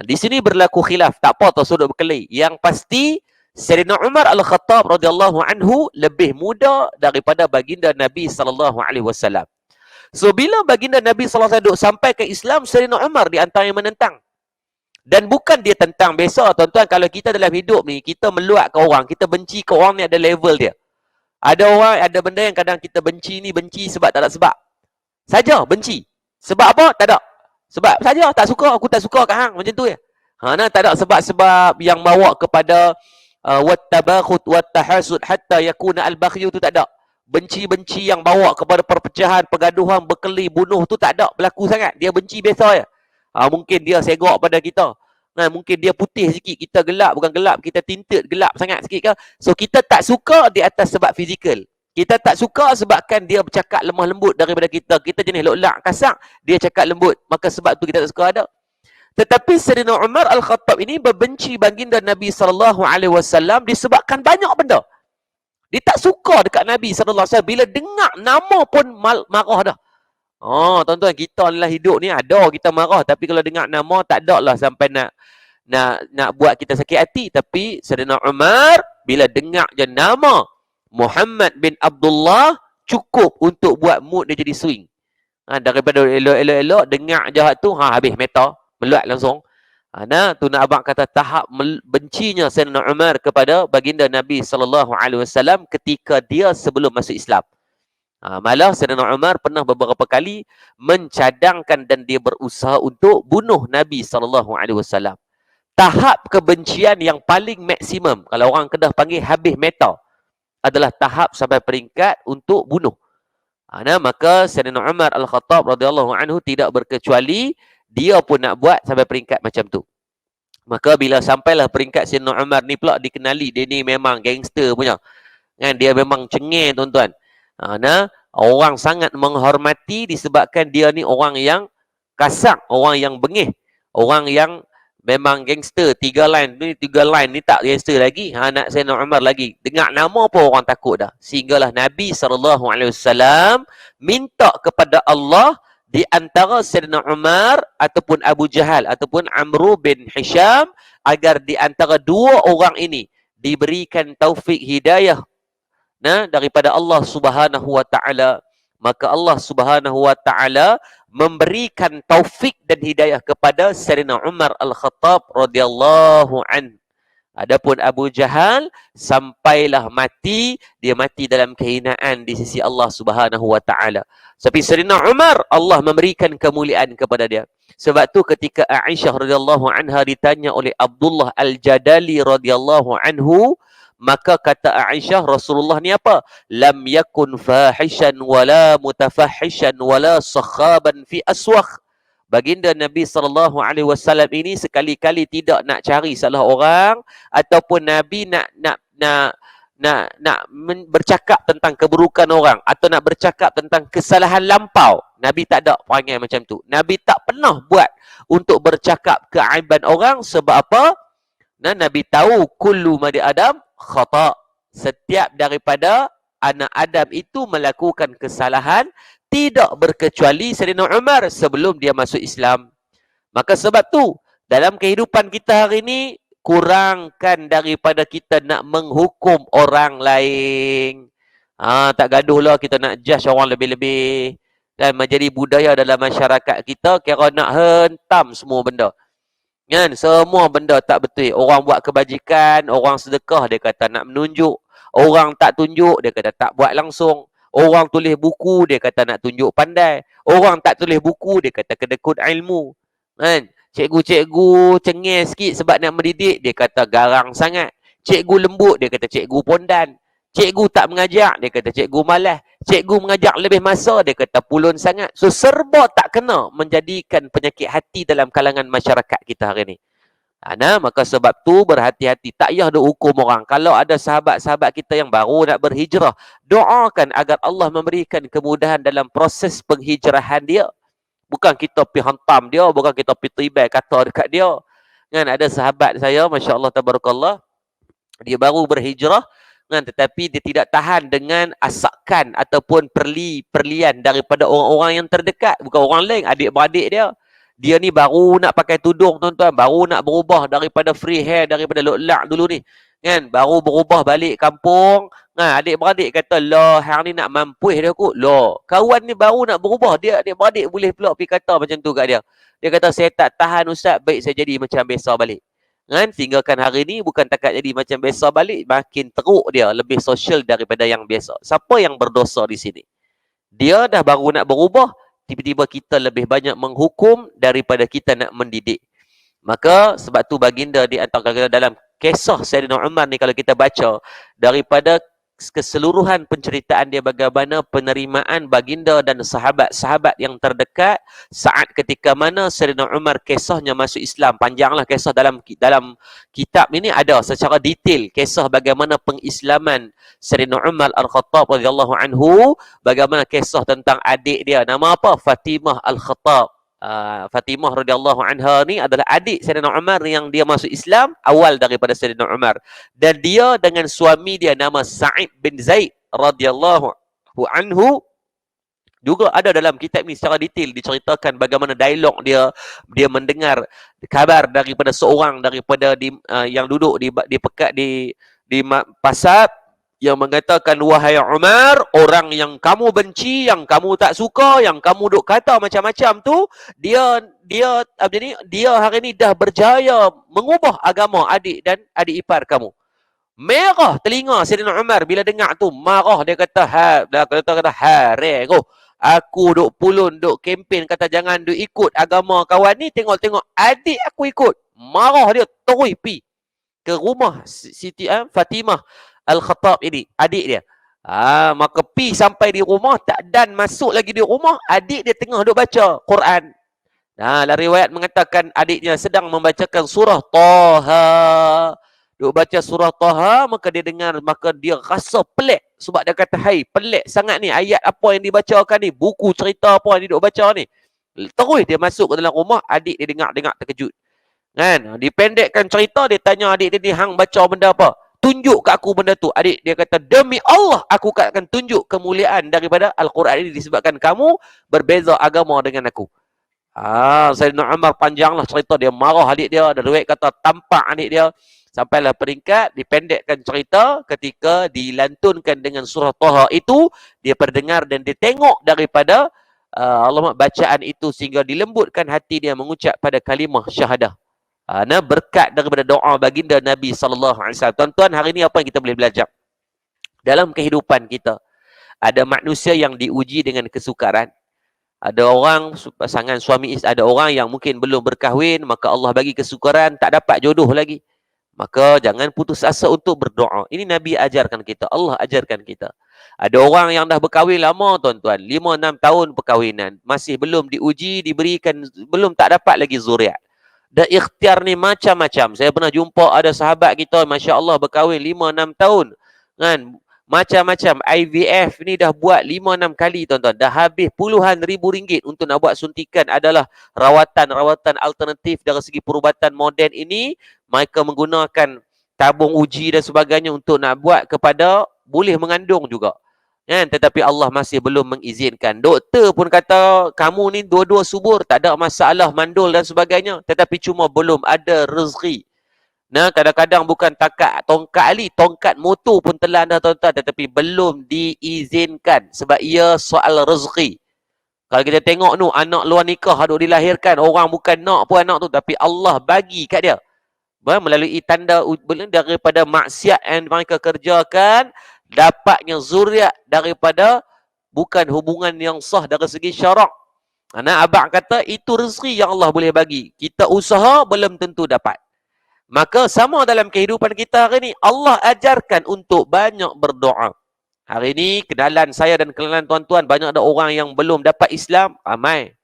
Di sini berlaku khilaf. Tak apa tak sudut berkelahi. Yang pasti Sayyidina Umar Al-Khattab radhiyallahu anhu lebih muda daripada baginda Nabi SAW. So bila baginda Nabi SAW sampai ke Islam, Sayyidina Umar di antara yang menentang. Dan bukan dia tentang biasa, tuan-tuan, kalau kita dalam hidup ni, kita meluat ke orang, kita benci ke orang ni ada level dia. Ada orang, ada benda yang kadang kita benci ni, benci sebab tak ada sebab. Saja benci. Sebab apa? Tak ada. Sebab saja tak suka, aku tak suka kat hang, macam tu ya. Tak ada sebab-sebab yang bawa kepada wattabakhut wattahasud hatta yakuna al-baghyu tu tak ada. Benci-benci yang bawa kepada perpecahan, pergaduhan, berkelahi, bunuh tu tak ada berlaku sangat. Dia benci biasa ya. Mungkin dia segok pada kita. Mungkin dia putih sikit, kita gelap, bukan gelap, kita tinted gelap sangat sikit ke. So kita tak suka di atas sebab fizikal. Kita tak suka sebabkan dia bercakap lemah lembut daripada kita. Kita jenis lolak kasar, dia cakap lembut. Maka sebab tu kita tak suka ada. Tetapi Sayyidina Umar Al-Khattab ini berbenci baginda Nabi SAW disebabkan banyak benda. Dia tak suka dekat Nabi SAW. Bila dengar nama pun marah dah. Tuan-tuan, kita adalah hidup ni ada kita marah, tapi kalau dengar nama tak ada lah sampai nak buat kita sakit hati. Tapi Sayyidina Umar bila dengar je nama Muhammad bin Abdullah, cukup untuk buat mood dia jadi swing. Daripada elok-elok dengar je tu, habis meta, meluat langsung. Tu nak abang kata tahap bencinya Sayyidina Umar kepada baginda Nabi SAW ketika dia sebelum masuk Islam. Malah Sayyidina Umar pernah beberapa kali mencadangkan dan dia berusaha untuk bunuh Nabi SAW. Tahap kebencian yang paling maksimum, kalau orang Kedah panggil habis meta, adalah tahap sampai peringkat untuk bunuh. Maka Sayyidina Umar Al-Khattab radhiyallahu anhu tidak berkecuali, dia pun nak buat sampai peringkat macam tu. Maka bila sampailah peringkat Sayyidina Umar ni pula dikenali, dia ni memang gangster punya. Dia memang cengeng, tuan-tuan. Orang sangat menghormati disebabkan dia ni orang yang kasar, orang yang bengih, orang yang memang gangster. 3 line ni tak gangster lagi. Nak Sayyidina Umar lagi. Dengar nama pun orang takut dah. Sehinggalah Nabi SAW minta kepada Allah di antara Sayyidina Umar ataupun Abu Jahal ataupun Amru bin Hisham, agar di antara dua orang ini diberikan taufik hidayah daripada Allah Subhanahu wa taala. Maka Allah Subhanahu wa taala memberikan taufik dan hidayah kepada Sayyidina Umar Al-Khattab radhiyallahu an. Adapun Abu Jahal sampailah mati, dia mati dalam kehinaan di sisi Allah Subhanahu wa taala. Tapi Sayyidina Umar, Allah memberikan kemuliaan kepada dia. Sebab tu ketika Aisyah radhiyallahu anha ditanya oleh Abdullah Al-Jadali radhiyallahu anhu, maka kata Aisyah, Rasulullah ni apa? Lam yakun fahishan wala mutafahishan wala sakhaban fi aswakh. Baginda Nabi SAW ini sekali-kali tidak nak cari salah orang, ataupun Nabi nak bercakap tentang keburukan orang, atau nak bercakap tentang kesalahan lampau. Nabi tak ada perangai macam tu. Nabi tak pernah buat untuk bercakap keaiban orang. Sebab apa? Nabi tahu kullu madi Adam khata. Setiap daripada anak Adam itu melakukan kesalahan, tidak berkecuali Sayyidina Umar sebelum dia masuk Islam. Maka sebab tu, dalam kehidupan kita hari ini, kurangkan daripada kita nak menghukum orang lain. Tak gaduhlah kita nak judge orang lebih-lebih. Dan menjadi budaya dalam masyarakat kita, kira nak hentam semua benda. Kan? Semua benda tak betul. Orang buat kebajikan, orang sedekah, dia kata nak menunjuk. Orang tak tunjuk, dia kata tak buat langsung. Orang tulis buku, dia kata nak tunjuk pandai. Orang tak tulis buku, dia kata kedekut ilmu. Kan? Cikgu-cikgu cengeng sikit sebab nak mendidik, dia kata garang sangat. Cikgu lembut, dia kata cikgu pondan. Cikgu tak mengajar, dia kata cikgu malas. Cikgu mengajar lebih masa, dia kata pulun sangat. So serba tak kena menjadikan penyakit hati dalam kalangan masyarakat kita hari ni. Maka sebab tu berhati-hati. Tak payah duk hukum orang. Kalau ada sahabat-sahabat kita yang baru nak berhijrah, doakan agar Allah memberikan kemudahan dalam proses penghijrahan dia. Bukan kita pergi hantam dia, bukan kita pergi tibai kata dekat dia. Kan, ada sahabat saya, Masya Allah, Tabarakallah, dia baru berhijrah, kan, tetapi dia tidak tahan dengan asakan ataupun perlian daripada orang-orang yang terdekat. Bukan orang lain, adik-beradik dia. Dia ni baru nak pakai tudung, tuan-tuan. Baru nak berubah daripada free hair, daripada lotlak dulu ni. Kan, baru berubah balik kampung. Nah, adik-beradik kata, lah, hang ni nak mampuih dia kot. Lah, kawan ni baru nak berubah. Dia adik-beradik boleh pula pergi kata macam tu kat dia. Dia kata, saya tak tahan Ustaz, baik saya jadi macam biasa balik. Kan, tinggalkan hari ni bukan takat jadi macam biasa balik, makin teruk dia, lebih sosial daripada yang biasa. Siapa yang berdosa di sini? Dia dah baru nak berubah, tiba-tiba kita lebih banyak menghukum daripada kita nak mendidik. Maka sebab tu baginda di antara dalam kisah Sayyidina Umar ni, kalau kita baca daripada keseluruhan penceritaan dia bagaimana penerimaan baginda dan sahabat-sahabat yang terdekat saat ketika mana Sayyidina Umar kisahnya masuk Islam. Panjanglah kisah dalam kitab ini, ada secara detail kisah bagaimana pengislaman Sayyidina Umar Al-Khattab radhiyallahu anhu, bagaimana kisah tentang adik dia, nama apa? Fatimah Al-Khattab. Fatimah radhiyallahu anha ni adalah adik Sayyidina Umar yang dia masuk Islam awal daripada Sayyidina Umar, dan dia dengan suami dia nama Sa'id bin Zaid radhiyallahu anhu juga ada dalam kitab ni secara detail diceritakan bagaimana dialog dia mendengar kabar daripada seorang daripada yang duduk di pekat di pasar, yang mengatakan, wahai Umar, orang yang kamu benci, yang kamu tak suka, yang kamu duk kata macam-macam tu, dia hari ni dah berjaya mengubah agama adik dan adik ipar kamu. Merah telinga Sayyidina Umar bila dengar tu, marah, dia kata, aku duk pulun, duk kempen kata jangan duk ikut agama kawan ni, tengok-tengok adik aku ikut. Marah dia, terus pi ke rumah Siti Fatimah Al-Khattab ini, adik dia. Maka pi sampai di rumah, tak dan masuk lagi di rumah, adik dia tengah duk baca Quran. Dalam riwayat mengatakan adiknya sedang membacakan surah Taha. Duk baca surah Taha, maka dia dengar, maka dia rasa pelik. Sebab dia kata, hai, pelik sangat ni, ayat apa yang dibacakan ni, buku cerita apa yang dia duk baca ni. Terus dia masuk ke dalam rumah, adik dia dengar terkejut. Kan? Dipendekkan cerita, dia tanya adik dia ni, hang baca benda apa? Tunjuk ke aku benda tu. Adik dia kata, demi Allah aku akan tunjuk kemuliaan daripada Al-Quran ini disebabkan kamu berbeza agama dengan aku. Sayyidina Umar panjanglah cerita, dia marah adik dia, ada riwayat kata tampak adik dia, sampailah peringkat dipendekkan cerita ketika dilantunkan dengan surah Taha itu, dia perdengar dan dia tengok daripada Allah bacaan itu sehingga dilembutkan hati dia mengucap pada kalimah syahadah. Berkat daripada doa baginda Nabi SAW. Tuan-tuan, hari ni apa yang kita boleh belajar? Dalam kehidupan kita, ada manusia yang diuji dengan kesukaran. Ada orang, pasangan suami isteri, ada orang yang mungkin belum berkahwin, maka Allah bagi kesukaran, tak dapat jodoh lagi. Maka jangan putus asa untuk berdoa. Ini Nabi ajarkan kita, Allah ajarkan kita. Ada orang yang dah berkahwin lama, tuan-tuan, 5-6 tahun perkahwinan, masih belum diuji, diberikan, belum tak dapat lagi zuriat. Dan ikhtiar ni macam-macam. Saya pernah jumpa ada sahabat kita, Masya Allah, berkahwin 5-6 tahun. Kan? Macam-macam. IVF ni dah buat 5-6 kali, tuan-tuan. Dah habis puluhan ribu ringgit untuk nak buat suntikan. Adalah rawatan alternatif dari segi perubatan moden ini. Mereka menggunakan tabung uji dan sebagainya untuk nak buat kepada boleh mengandung juga. Kan? Tetapi Allah masih belum mengizinkan. Doktor pun kata, kamu ni dua-dua subur, tak ada masalah mandul dan sebagainya. Tetapi cuma belum ada rezeki. Nah, kadang-kadang bukan takat tongkat ali, tongkat motor pun telan dah tuan-tuan, tetapi belum diizinkan sebab ia soal rezeki. Kalau kita tengok tu, anak luar nikah duk dilahirkan, orang bukan nak pun anak tu, tapi Allah bagi kat dia. Melalui tanda daripada maksiat yang mereka kerjakan, dapatnya zuriat daripada bukan hubungan yang sah dari segi syarak. Nah, abang kata itu rezeki yang Allah boleh bagi. Kita usaha belum tentu dapat. Maka sama dalam kehidupan kita hari ini, Allah ajarkan untuk banyak berdoa. Hari ini, kenalan saya dan kenalan tuan-tuan, banyak ada orang yang belum dapat Islam, ramai.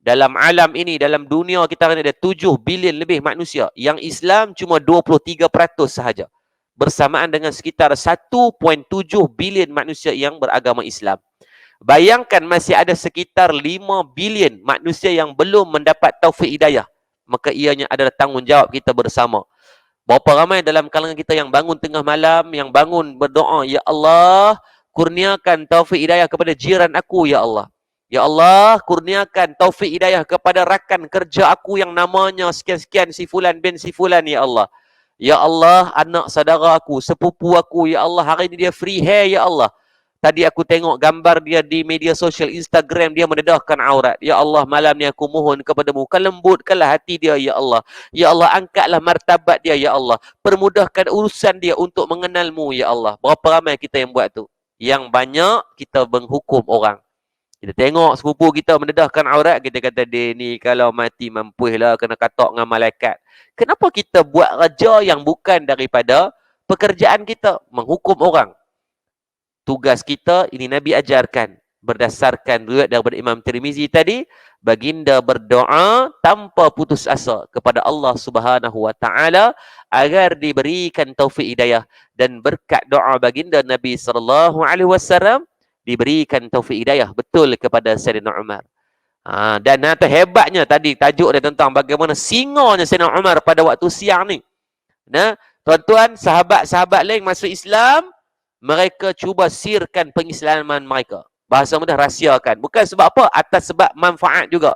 Dalam alam ini, dalam dunia kita hari ini ada 7 bilion lebih manusia. Yang Islam cuma 23% sahaja. Bersamaan dengan sekitar 1.7 bilion manusia yang beragama Islam. Bayangkan masih ada sekitar 5 bilion manusia yang belum mendapat taufik hidayah. Maka ianya adalah tanggungjawab kita bersama. Berapa ramai dalam kalangan kita yang bangun tengah malam, yang bangun berdoa, Ya Allah, kurniakan taufik hidayah kepada jiran aku, Ya Allah. Ya Allah, kurniakan taufik hidayah kepada rakan kerja aku yang namanya sekian-sekian si fulan bin si fulan, Ya Allah. Ya Allah, anak saudara aku, sepupu aku, Ya Allah, hari ini dia free hair, Ya Allah. Tadi aku tengok gambar dia di media sosial Instagram, dia mendedahkan aurat. Ya Allah, malam ni aku mohon kepadamu, lembutkanlah hati dia, Ya Allah. Ya Allah, angkatlah martabat dia, Ya Allah. Permudahkan urusan dia untuk mengenalmu, Ya Allah. Berapa ramai kita yang buat tu? Yang banyak kita menghukum orang. Kita tengok sepupu kita mendedahkan aurat, kita kata dia ni kalau mati mampuhlah kena katak dengan malaikat. Kenapa kita buat kerja yang bukan daripada pekerjaan kita? Menghukum orang. Tugas kita, ini Nabi ajarkan. Berdasarkan riwayat daripada Imam Tirmizi tadi, baginda berdoa tanpa putus asa kepada Allah Subhanahu Wa Taala agar diberikan taufik hidayah, dan berkat doa baginda Nabi sallallahu alaihi wasallam diberikan taufik hidayah betul kepada Sayyidina Umar. Dan hebatnya tadi tajuk dia tentang bagaimana singanya Sayyidina Umar pada waktu siang ni. Nah, tuan-tuan, sahabat-sahabat lain masuk Islam, mereka cuba sirkan pengislaman mereka. Bahasa mudah, rahsiakan. Bukan sebab apa? Atas sebab manfaat juga.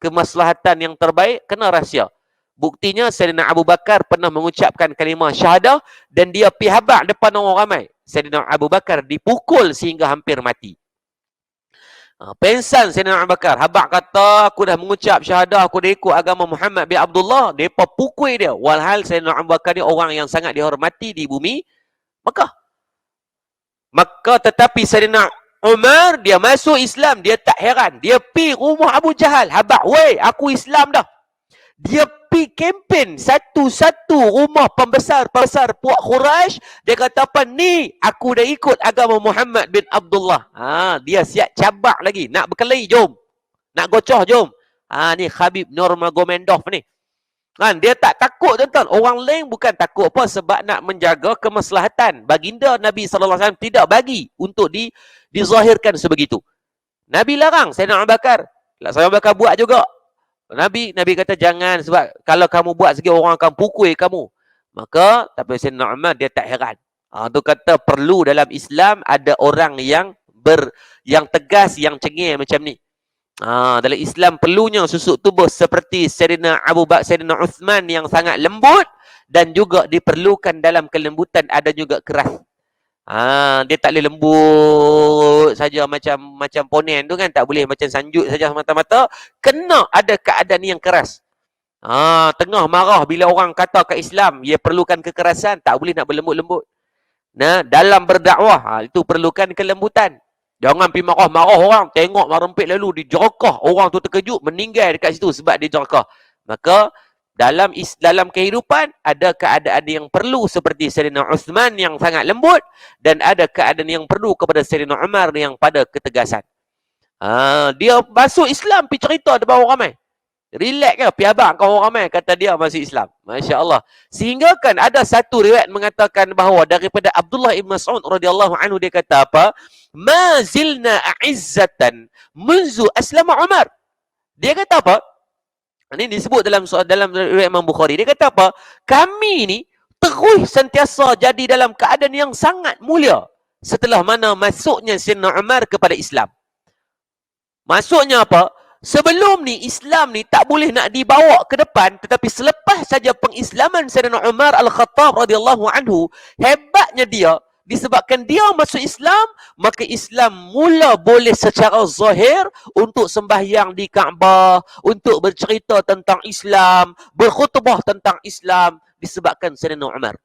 Kemaslahatan yang terbaik, kena rahsia. Buktinya, Sayyidina Abu Bakar pernah mengucapkan kalimah syahadah dan dia pi habaq depan orang ramai. Sayyidina Abu Bakar dipukul sehingga hampir mati. Pensan Sayyidina Abu Bakar. Habaq kata, aku dah mengucap syahadah, aku dah ikut agama Muhammad bin Abdullah. Mereka pukul dia. Walhal Sayyidina Abu Bakar ni orang yang sangat dihormati di bumi Mekah. Maka tetapi Sayyidina Umar, dia masuk Islam, dia tak heran. Dia pi rumah Abu Jahal. Habaq, weh, aku Islam dah. Dia pi kempen satu-satu rumah pembesar-pembesar puak Quraisy. Dia kata apa? Ni, aku dah ikut agama Muhammad bin Abdullah. Dia siap cabak lagi. Nak berkelahi, jom. Nak gocoh, jom. Ni Khabib Nurmagomedov ni. Dia tak takut, tuan-tuan. Orang lain bukan takut apa? Sebab nak menjaga kemaslahatan. Baginda Nabi SAW tidak bagi untuk dizahirkan sebegitu. Nabi larang. Sayyidina Abu Bakar. Sayyidina Abu Bakar buat juga. Nabi kata jangan, sebab kalau kamu buat sikit orang akan pukul kamu. Maka tapi Sayyidina Umar dia tak heran. Tu kata perlu dalam Islam ada orang yang tegas, yang cengeng macam ni. Dalam Islam perlunya susuk tubuh seperti Sayyidina Abu Bakar, Sayyidina Uthman yang sangat lembut, dan juga diperlukan dalam kelembutan ada juga keras. Dia tak boleh lembut saja macam ponen tu kan, tak boleh macam sanjut saja semata-mata. Kena ada keadaan yang keras. Tengah marah bila orang kata ke Islam, ia perlukan kekerasan, tak boleh nak berlembut-lembut. Nah, dalam berdakwah, itu perlukan kelembutan. Jangan pergi marah-marah orang, tengok merempit lalu dijerakah, orang tu terkejut, meninggal dekat situ sebab dia jerakah. Maka dalam kehidupan ada keadaan yang perlu seperti Sayyidina Uthman yang sangat lembut, dan ada keadaan yang perlu kepada Sayyidina Umar yang pada ketegasan. Dia masuk Islam, pergi cerita depan orang ramai. Relax ke? Pergi habaq kau orang ramai, kata dia masuk Islam. Masya Allah. Sehingga kan ada satu riwayat mengatakan bahawa daripada Abdullah ibn Mas'ud radhiyallahu anhu, dia kata apa? Ma zilna a'izzatan munzu aslama Umar. Dia kata apa? Ini disebut dalam riwayat Imam Bukhari. Dia kata apa? Kami ni terus sentiasa jadi dalam keadaan yang sangat mulia setelah mana masuknya Sayyidina Umar kepada Islam. Maksudnya apa? Sebelum ni Islam ni tak boleh nak dibawa ke depan, tetapi selepas saja pengislaman Sayyidina Umar Al-Khattab radhiyallahu anhu, hebatnya dia disebabkan dia masuk Islam, maka Islam mula boleh secara zahir untuk sembahyang di Kaabah, untuk bercerita tentang Islam, berkhutbah tentang Islam disebabkan Sayyidina Umar.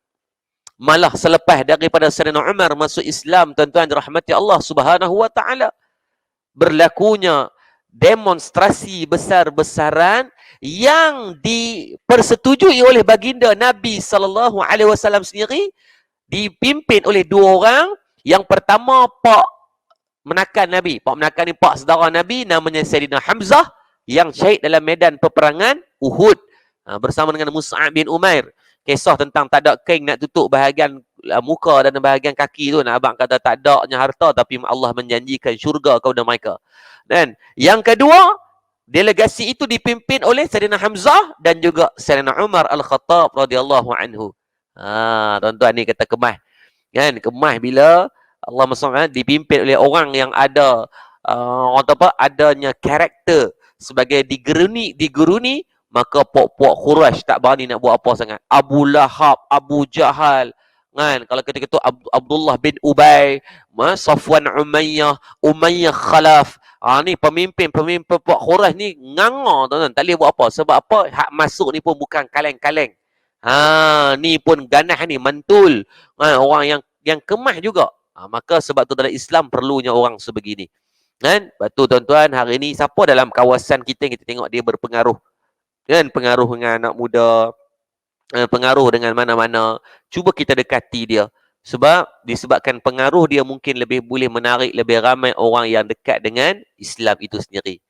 Malah selepas daripada Sayyidina Umar masuk Islam, tuan-tuan dirahmati Allah Subhanahu wa taala, berlakunya demonstrasi besar-besaran yang dipersetujui oleh baginda Nabi sallallahu alaihi wasallam sendiri, dipimpin oleh dua orang. Yang pertama pak menakan Nabi. Pak menakan ni pak saudara Nabi, namanya Sayyidina Hamzah yang syahid dalam medan peperangan Uhud bersama dengan Mus'ab bin Umair. Kisah tentang tak ada kain nak tutup bahagian muka dan bahagian kaki tu. Abang kata tak adanya harta, tapi Allah menjanjikan syurga kepada mereka. Dan yang kedua, delegasi itu dipimpin oleh Sayyidina Hamzah dan juga Sayyidina Umar Al-Khattab radhiyallahu anhu. Tuan-tuan ni kata kemah. Kan? Kemah bila Allah SWT dipimpin oleh orang yang ada adanya karakter sebagai diguruni, maka puak-puak Quraisy tak berani nak buat apa sangat. Abu Lahab, Abu Jahal, kan? Kalau kita kata Abdullah bin Ubay, Safwan Umayyah Khalaf. Ni pemimpin puak Quraisy ni nganga, tuan-tuan. Tak boleh buat apa. Sebab apa? Hak masuk ni pun bukan kaleng-kaleng. Ni pun ganas ni, mantul. Orang yang kemah juga. Maka sebab tu dalam Islam perlunya orang sebegini. Kan? Lepas tu tuan-tuan, hari ni siapa dalam kawasan kita tengok dia berpengaruh. Kan? Pengaruh dengan anak muda, pengaruh dengan mana-mana. Cuba kita dekati dia. Sebab disebabkan pengaruh dia mungkin lebih boleh menarik lebih ramai orang yang dekat dengan Islam itu sendiri.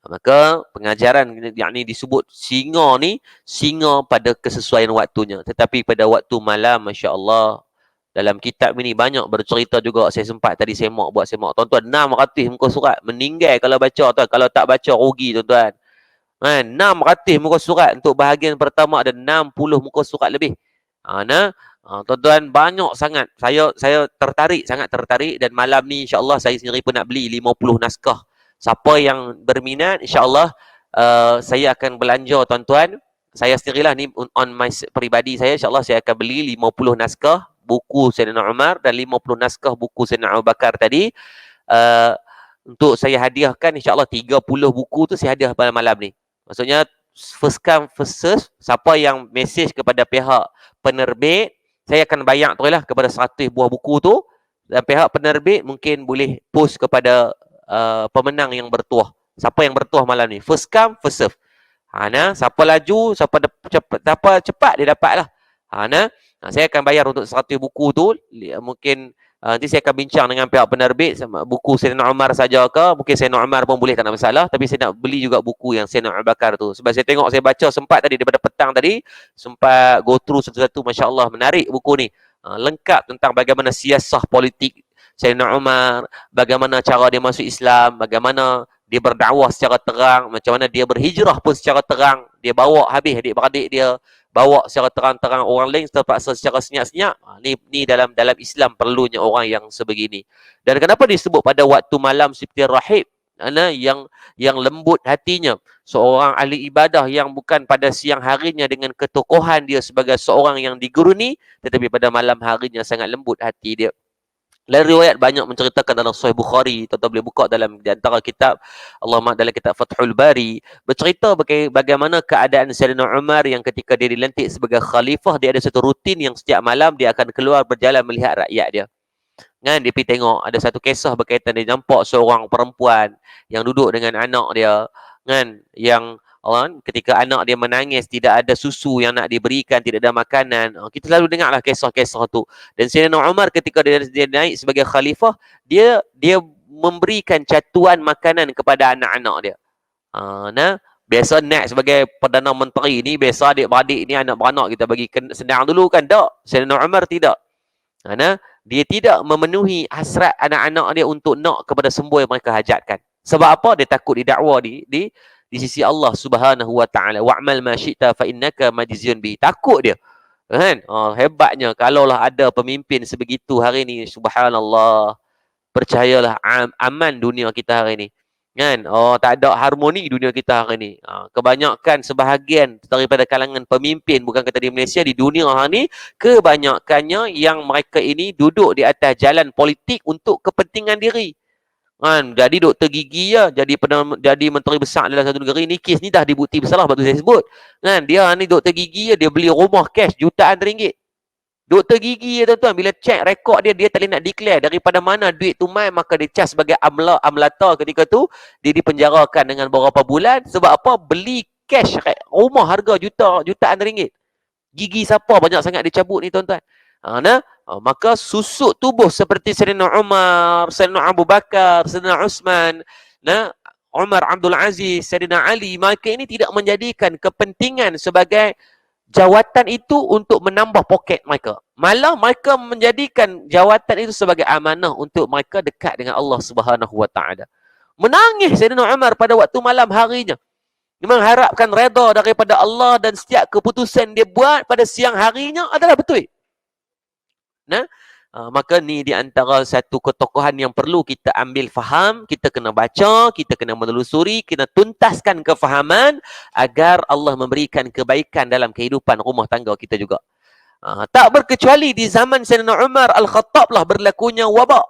Maka pengajaran yang ni disebut singa ni, singa pada kesesuaian waktunya. Tetapi pada waktu malam, Masya Allah, dalam kitab ini banyak bercerita juga. Saya sempat tadi semak, buat semak. Tuan-tuan, 600 muka surat. Meninggal kalau baca, tuan. Kalau tak baca, rugi, tuan-tuan. 600 muka surat untuk bahagian pertama, ada 60 muka surat lebih. Tuan-tuan, banyak sangat. Saya tertarik, sangat tertarik. Dan malam ni insya-Allah saya sendiri pun nak beli 50 naskah. Siapa yang berminat, insya-Allah saya akan belanja, tuan-tuan. Saya sendirilah ni on my peribadi saya, insya-Allah saya akan beli 50 naskah buku Sayyidina Umar dan 50 naskah buku Sayyidina Abu Bakar tadi. Untuk saya hadiahkan, insya-Allah 30 buku tu saya hadiah pada malam ni. Maksudnya first come first serve. Siapa yang mesej kepada pihak penerbit, saya akan bayar tu lah kepada 100 buah buku tu, dan pihak penerbit mungkin boleh post kepada pemenang yang bertuah. Siapa yang bertuah malam ni, first come first serve. Siapa laju, siapa cepat dia dapat lah. Saya akan bayar untuk 100 buku tu. Mungkin nanti saya akan bincang dengan pihak penerbit, buku Sayyidina Umar saja ke, mungkin Sayyidina Umar pun boleh, tak ada masalah. Tapi saya nak beli juga buku yang Sayyidina Abu Bakar tu. Sebab saya tengok, saya baca sempat tadi daripada petang tadi, sempat go through satu-satu. Masya Allah, menarik buku ni. Lengkap tentang bagaimana siasah politik Sayyidina Umar, bagaimana cara dia masuk Islam, bagaimana dia berdakwah secara terang, macam mana dia berhijrah pun secara terang. Dia bawa habis adik-beradik dia, bawa secara terang-terang, orang lain terpaksa secara senyap-senyap. Ni dalam Islam perlunya orang yang sebegini. Dan kenapa disebut pada waktu malam seperti rahib, yang lembut hatinya, seorang ahli ibadah yang bukan pada siang harinya dengan ketokohan dia sebagai seorang yang diguruni, tetapi pada malam harinya sangat lembut hati dia. Dalam riwayat banyak menceritakan dalam Sahih Bukhari, tuan-tuan boleh buka dalam di antara kitab dalam kitab Fathul Bari, bercerita bagaimana keadaan Sayyidina Umar yang ketika dia dilantik sebagai khalifah, dia ada satu rutin yang setiap malam dia akan keluar berjalan melihat rakyat dia. Kan, dia pergi tengok, ada satu kisah berkaitan, dia nampak seorang perempuan yang duduk dengan anak dia, kan, yang ketika anak dia menangis, tidak ada susu yang nak diberikan, tidak ada makanan. Kita selalu dengarlah kisah-kisah tu. Dan Sayyidina Umar ketika dia naik sebagai khalifah, dia memberikan catuan makanan kepada anak-anak dia. Biasa naik sebagai Perdana Menteri ni, biasa adik-beradik ni, anak beranak kita bagi senang dulu kan. Tak, Sayyidina Umar tidak. Dia tidak memenuhi hasrat anak-anak dia untuk nak kepada semua yang mereka hajatkan. Sebab apa? Dia takut didakwa di sisi Allah Subhanahu wa taala. Wa'mal ma syi'ta fa innaka majziyun bi. Takut dia. Kan? Hebatnya kalaulah ada pemimpin sebegitu hari ni, subhanallah. Percayalah aman dunia kita hari ni. Kan? Tak ada harmoni dunia kita hari ni. Kebanyakan sebahagian daripada kalangan pemimpin, bukan kata di Malaysia, di dunia hari ni, kebanyakannya yang mereka ini duduk di atas jalan politik untuk kepentingan diri. Kan, jadi doktor gigi ya, jadi menteri besar dalam satu negeri ni, kes ni dah dibukti bersalah, sebab tu saya sebut. Kan, dia ni doktor gigi ya, dia beli rumah cash jutaan ringgit. Doktor gigi ya tuan-tuan, bila cek rekod dia tak boleh nak declare daripada mana duit tu mai, maka dia cas sebagai amlata ketika tu, dia dipenjarakan dengan beberapa bulan. Sebab apa? Beli cash rumah harga jutaan ringgit. Gigi siapa banyak sangat dicabut ni tuan-tuan. Maka susuk tubuh seperti Sayyidina Umar, Sayyidina Abu Bakar, Sayyidina Uthman, Umar Abdul Aziz, Sayyidina Ali, mereka ini tidak menjadikan kepentingan sebagai jawatan itu untuk menambah poket mereka. Malah mereka menjadikan jawatan itu sebagai amanah untuk mereka dekat dengan Allah Subhanahu Wa Taala. Menangis Sayyidina Umar pada waktu malam harinya, mengharapkan redha daripada Allah, dan setiap keputusan dia buat pada siang harinya adalah betul. Maka ni di antara satu ketokohan yang perlu kita ambil faham, kita kena baca, kita kena menelusuri, kena tuntaskan kefahaman agar Allah memberikan kebaikan dalam kehidupan rumah tangga kita juga. Tak berkecuali di zaman Sayyidina Umar Al-Khattab lah berlakunya wabak.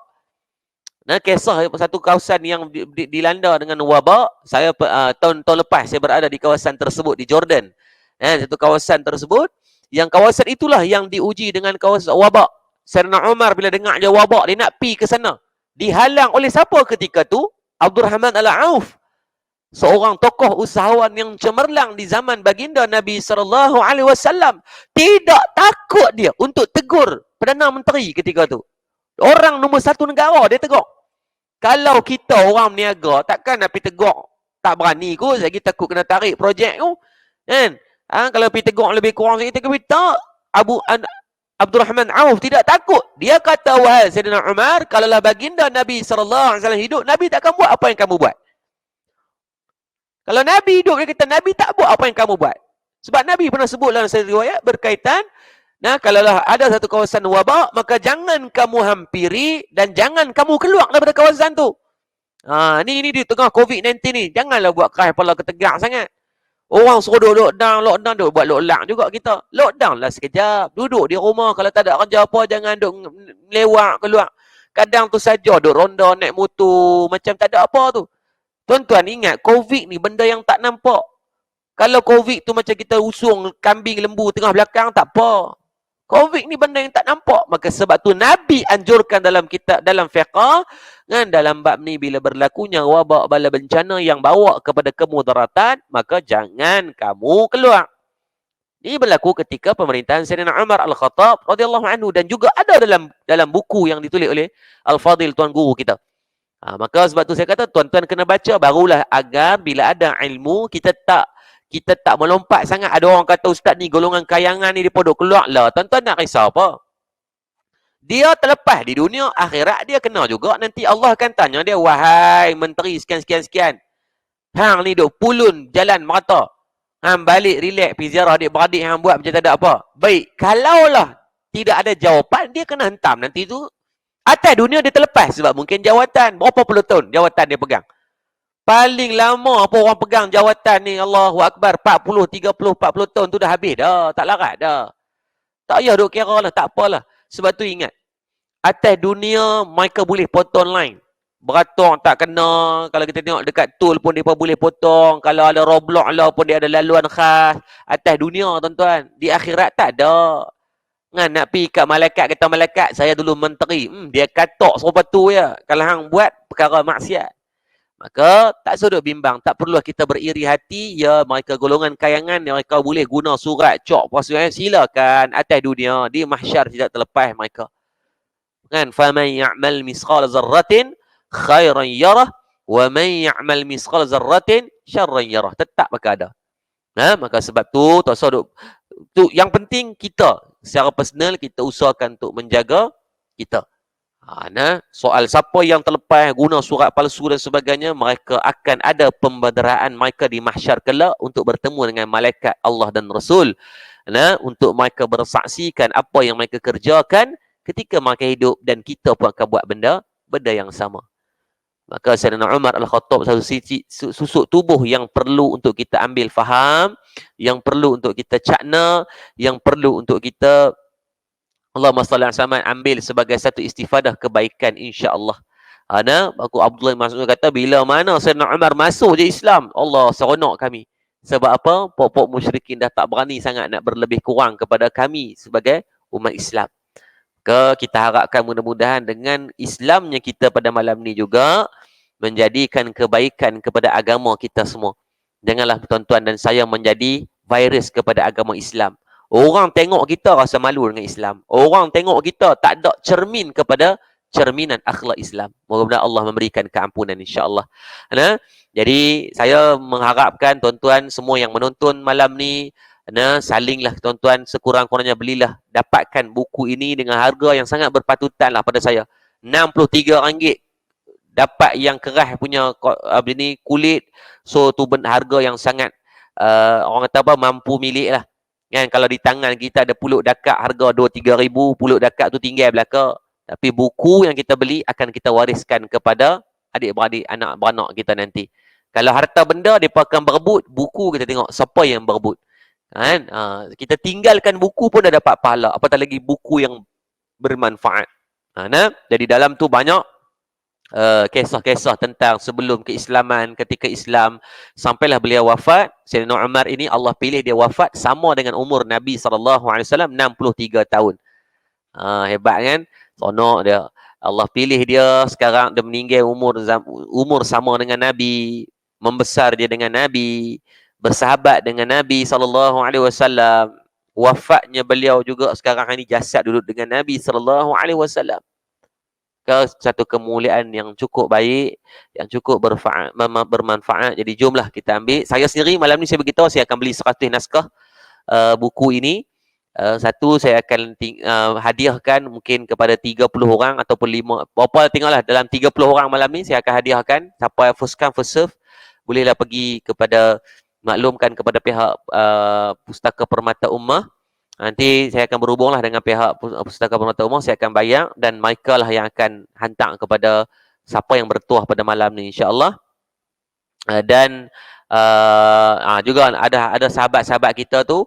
Kisah satu kawasan yang dilanda dengan wabak. Saya tahun lepas saya berada di kawasan tersebut di Jordan. Satu kawasan tersebut, yang kawasan itulah yang diuji dengan kawasan wabak. Sayyidina Umar bila dengar dia wabak, dia nak pi ke sana. Dihalang oleh siapa ketika tu? Abdul Rahman Al-Auf. Seorang tokoh usahawan yang cemerlang di zaman baginda Nabi SAW. Tidak takut dia untuk tegur Perdana Menteri ketika tu. Orang nombor satu negara dia tegur. Kalau kita orang niaga, takkan nak pergi tegur. Tak berani kot, lagi takut kena tarik projek tu. Kan? Kalau pergi tegur lebih kurang sikit, tak. Abdul Rahman Auf tidak takut. Dia kata, wahai Sayyidina Umar, kalaulah baginda Nabi SAW hidup, Nabi takkan buat apa yang kamu buat. Kalau Nabi hidup, dia kata, Nabi tak buat apa yang kamu buat. Sebab Nabi pernah sebut dalam satu riwayat berkaitan, kalaulah ada satu kawasan wabak, maka jangan kamu hampiri dan jangan kamu keluar daripada kawasan tu. Ni di tengah COVID-19 ni, janganlah buat keras kepala ketegak sangat. Orang suruh duduk lockdown, duduk buat lockdown juga kita. Lockdown lah sekejap. Duduk di rumah. Kalau tak ada kerja apa, jangan duduk lewat keluar. Kadang tu saja duduk ronda, naik motor. Macam tak ada apa tu. Tuan-tuan ingat, COVID ni benda yang tak nampak. Kalau COVID tu macam kita usung kambing lembu tengah belakang, tak apa. COVID ni benda yang tak nampak. Maka sebab tu Nabi anjurkan dalam kitab, dalam fiqh, dalam bab ni bila berlakunya wabak bala bencana yang bawa kepada kemudaratan, maka jangan kamu keluar. Ini berlaku ketika pemerintahan Sayyidina Umar Al-Khattab radhiyallahu anhu, dan juga ada dalam buku yang ditulis oleh Al-Fadil tuan guru kita. Maka sebab tu saya kata tuan-tuan kena baca barulah, agar bila ada ilmu kita tak melompat sangat. Ada orang kata ustaz ni golongan kayangan ni dia podok keluar lah. Tuan-tuan nak risau apa? Dia terlepas di dunia, akhirat dia kena juga. Nanti Allah akan tanya dia, wahai menteri sekian-sekian-sekian, hang ni duk pulun jalan merata. Hang balik relax, pergi ziarah adik-beradik, hang buat macam tak ada apa. Baik, kalaulah tidak ada jawapan, dia kena hentam nanti tu. Atas dunia dia terlepas sebab mungkin jawatan. Berapa puluh tahun jawatan dia pegang. Paling lama apa orang pegang jawatan ni, Allahu Akbar, 40, 30, 40 tahun tu dah habis dah. Tak larat dah. Tak payah duk kira lah, tak apalah. Sebab tu ingat, atas dunia mereka boleh potong line. Beratung tak kena. Kalau kita tengok dekat tol pun dia boleh potong. Kalau ada Roblox lah pun dia ada laluan khas. Atas dunia tuan-tuan. Di akhirat tak ada. Nak pergi kat malaikat, kata malaikat, saya dulu menteri. Dia katok serupa tu ya. Kalau hang buat perkara maksiat. Maka tak sudut bimbang. Tak perlu kita beriri hati. Ya, mereka golongan kayangan, mereka boleh guna surat, cok, pasukan. Silakan. Atas dunia. Di mahsyar tidak terlepas mereka. Kan? فَمَنْ يَعْمَلْ مِسْقَالَ ذَرَّةٍ khairan yarah wa man ya'mal misqal zarratin syarran yarah. Tetap maka ada. Maka sebab tu tak usah tu, yang penting kita secara personal kita usahakan untuk menjaga kita. Soal siapa yang terlepas guna surat palsu dan sebagainya, mereka akan ada pembedaraan mereka di mahsyar kelak untuk bertemu dengan malaikat Allah dan Rasul. Untuk mereka bersaksikan apa yang mereka kerjakan ketika mereka hidup, dan kita pun akan buat benda yang sama. Maka Sayyidina Umar Al-Khattab satu susuk tubuh yang perlu untuk kita ambil faham, yang perlu untuk kita cakna, yang perlu untuk kita Allahumma salli alaihi wasallam ambil sebagai satu istifadah kebaikan insya-Allah. Aku Abdullah bin Mas'ud kata bila mana Sayyidina Umar masuk je Islam, Allah seronok kami. Sebab apa? Pokok musyrikin dah tak berani sangat nak berlebih kurang kepada kami sebagai umat Islam. Kita harapkan mudah-mudahan dengan Islamnya kita pada malam ni juga menjadikan kebaikan kepada agama kita semua. Janganlah tuan-tuan dan saya menjadi virus kepada agama Islam. Orang tengok kita rasa malu dengan Islam. Orang tengok kita tak ada cermin kepada cerminan akhlak Islam. Mudah-mudahan Allah memberikan keampunan insya-Allah. Jadi saya mengharapkan tuan-tuan semua yang menonton malam ni, salinglah tuan-tuan, sekurang-kurangnya belilah, dapatkan buku ini dengan harga yang sangat berpatutan lah pada saya. RM63. Dapat yang keras punya kulit. So tu harga yang sangat orang kata apa, mampu milik lah. Kan, kalau di tangan kita ada puluk dakak harga 2-3 ribu, puluk dakak tu tinggal belaka. Tapi buku yang kita beli akan kita wariskan kepada adik-beradik, anak-beranak kita nanti. Kalau harta benda, mereka akan berebut. Buku kita tengok siapa yang berebut. Kan? Kita tinggalkan buku pun dah dapat pahala. Apatah lagi buku yang bermanfaat. Jadi dalam tu banyak kisah-kisah tentang sebelum keislaman, ketika Islam, sampailah beliau wafat. Sayyidina Umar ini Allah pilih dia wafat sama dengan umur Nabi SAW 63 tahun. Hebat kan? Sonok dia. Allah pilih dia sekarang, dia meninggal umur sama dengan Nabi, membesar dia dengan Nabi, bersahabat dengan Nabi SAW. Wafatnya beliau juga sekarang ini jasad duduk dengan Nabi SAW. Satu kemuliaan yang cukup baik, yang cukup bermanfaat. Jadi jomlah kita ambil. Saya sendiri malam ni saya beritahu saya akan beli 100 naskah buku ini. Satu saya akan hadiahkan mungkin kepada 30 orang ataupun 5. Berapa tengoklah, dalam 30 orang malam ni saya akan hadiahkan. Siapa first come first serve, bolehlah pergi kepada, maklumkan kepada pihak Pustaka Permata Ummah. Nanti saya akan berhubunglah dengan pihak Pustaka Permata Ummah, saya akan bayar dan mereka lah yang akan hantar kepada siapa yang bertuah pada malam ni insya-Allah. Dan juga ada sahabat-sahabat kita tu,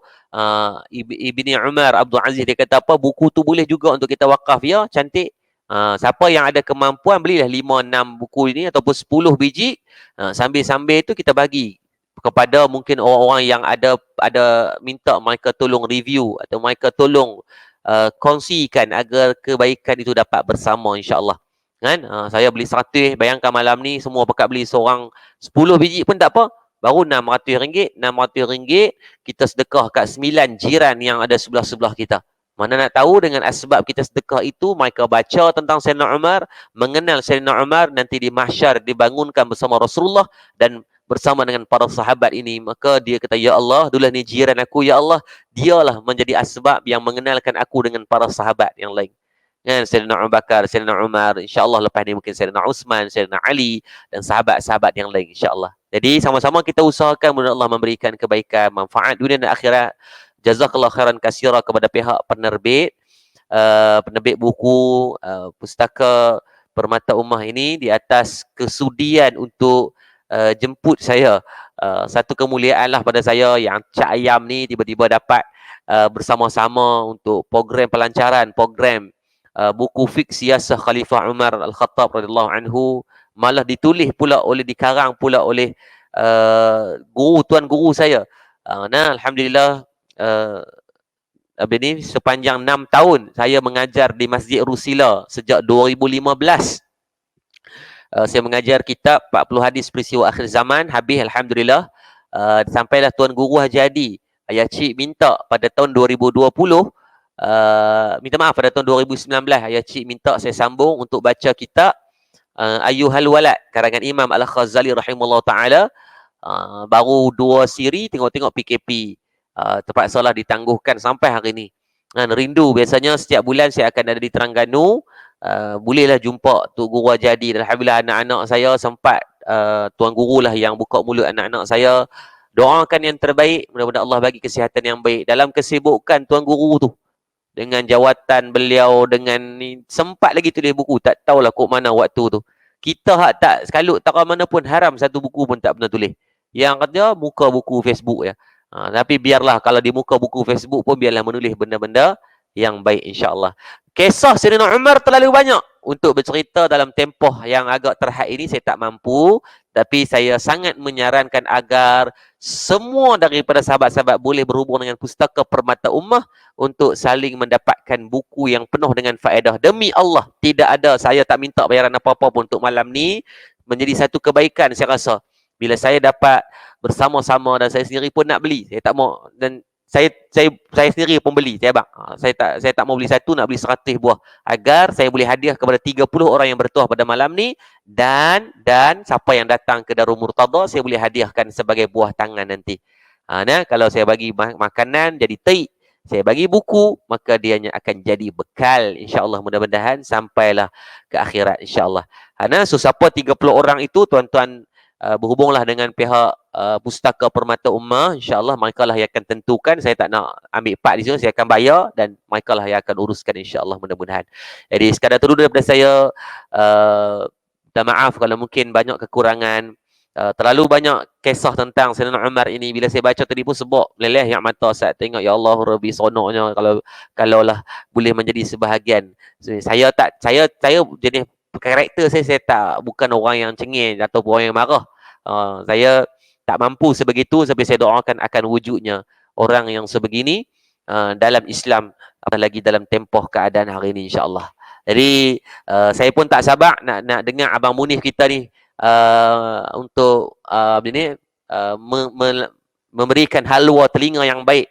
Ibni Umar Abdul Aziz, dia kata apa, buku tu boleh juga untuk kita wakaf ya, cantik. Siapa yang ada kemampuan belilah 5-6 buku ini ataupun 10 biji. Sambil-sambil tu kita bagi kepada mungkin orang-orang yang ada minta mereka tolong review atau mereka tolong kongsikan agar kebaikan itu dapat bersama insya-Allah. Kan? Saya beli 100, bayangkan malam ni semua pakat beli seorang 10 biji pun tak apa. Baru RM600. RM600 kita sedekah kat 9 jiran yang ada sebelah-sebelah kita. Mana nak tahu dengan asbab kita sedekah itu, mereka baca tentang Sayyidina Umar, mengenal Sayyidina Umar, nanti di mahsyar dibangunkan bersama Rasulullah dan bersama dengan para sahabat ini. Maka dia kata, ya Allah, dululah ni jiran aku, ya Allah, dialah menjadi asbab yang mengenalkan aku dengan para sahabat yang lain. Kan, Sayyidina Abu Bakar, Sayyidina Umar, insya-Allah lepas ni mungkin Sayyidina Uthman, Sayyidina Ali dan sahabat-sahabat yang lain insya-Allah. Jadi sama-sama kita usahakan mudah Allah memberikan kebaikan, manfaat dunia dan akhirat. Jazakallah khairan katsira kepada pihak penerbit buku Pustaka Permata Ummah ini di atas kesudian untuk jemput saya. Satu kemuliaan lah pada saya yang Cak Ayam ni tiba-tiba dapat bersama-sama untuk program pelancaran, program buku fiqh siasah Khalifah Umar Al-Khattab radhiyallahu anhu, malah ditulis pula dikarang pula oleh tuan guru saya. Alhamdulillah, sepanjang 6 tahun saya mengajar di Masjid Rusila sejak 2015. Saya mengajar kitab 40 hadis peristiwa akhir zaman, habis alhamdulillah. Sampailah Tuan Guru Haji Adi, Ayah Cik minta pada tahun 2020, minta maaf, pada tahun 2019 Ayah Cik minta saya sambung untuk baca kitab Ayyuhal Walad karangan Imam Al-Ghazali rahimahullah ta'ala. Baru 2 siri, tengok-tengok PKP. Terpaksalah ditangguhkan sampai hari ini. Rindu, biasanya setiap bulan saya akan ada di Terengganu bolehlah jumpa Tok Guru Jadi. Alhamdulillah anak-anak saya sempat Tuan Guru lah yang buka mulut anak-anak saya. Doakan yang terbaik, mudah-mudahan Allah bagi kesihatan yang baik. Dalam kesibukan Tuan Guru tu, dengan jawatan beliau, dengan ni, sempat lagi tulis buku, tak tahulah kok mana waktu tu. Kita hak tak sekalut tak mana pun haram, satu buku pun tak pernah tulis. Yang kata muka buku Facebook ya. Tapi biarlah kalau di muka buku Facebook pun biarlah menulis benda-benda yang baik, insya-Allah. Kisah Sayyidina Umar terlalu banyak untuk bercerita dalam tempoh yang agak terhad ini, saya tak mampu. Tapi saya sangat menyarankan agar semua daripada sahabat-sahabat boleh berhubung dengan Pustaka Permata Ummah untuk saling mendapatkan buku yang penuh dengan faedah. Demi Allah, tidak ada, saya tak minta bayaran apa-apa pun untuk malam ni. Menjadi satu kebaikan saya rasa. Bila saya dapat bersama-sama dan saya sendiri pun nak beli. Saya tak mau, dan saya sendiri pun beli, bang. Saya tak mau beli satu, nak beli 100 buah agar saya boleh hadiah kepada 30 orang yang bertuah pada malam ni, dan siapa yang datang ke Darul Murtada saya boleh hadiahkan sebagai buah tangan nanti. Kalau saya bagi makanan jadi taik, saya bagi buku, maka dianya akan jadi bekal, insya-Allah, mudah-mudahan sampailah ke akhirat, insya-Allah. So siapa 30 orang itu, tuan-tuan berhubunglah dengan pihak Pustaka Permata Ummah, insya-Allah mereka lah yang akan tentukan. Saya tak nak ambil part di situ, saya akan bayar dan mereka lah yang akan uruskan, insya-Allah, mudah-mudahan. Jadi sekadar itu dulu daripada saya. Minta maaf kalau mungkin banyak kekurangan. Terlalu banyak kisah tentang Sayyidina Umar ini. Bila saya baca tadi pun sebab meleleh yang mata saat tengok, ya Allah Rabbi, seronoknya kalau lah boleh menjadi sebahagian. Saya jenis karakter saya tak, bukan orang yang cengeng ataupun orang yang marah. Saya tak mampu sebegitu, tapi saya doakan akan wujudnya orang yang sebegini dalam Islam, apalagi dalam tempoh keadaan hari ini, insya-Allah. Jadi saya pun tak sabar nak dengar Abang Munif kita ni untuk memberikan halwa telinga yang baik.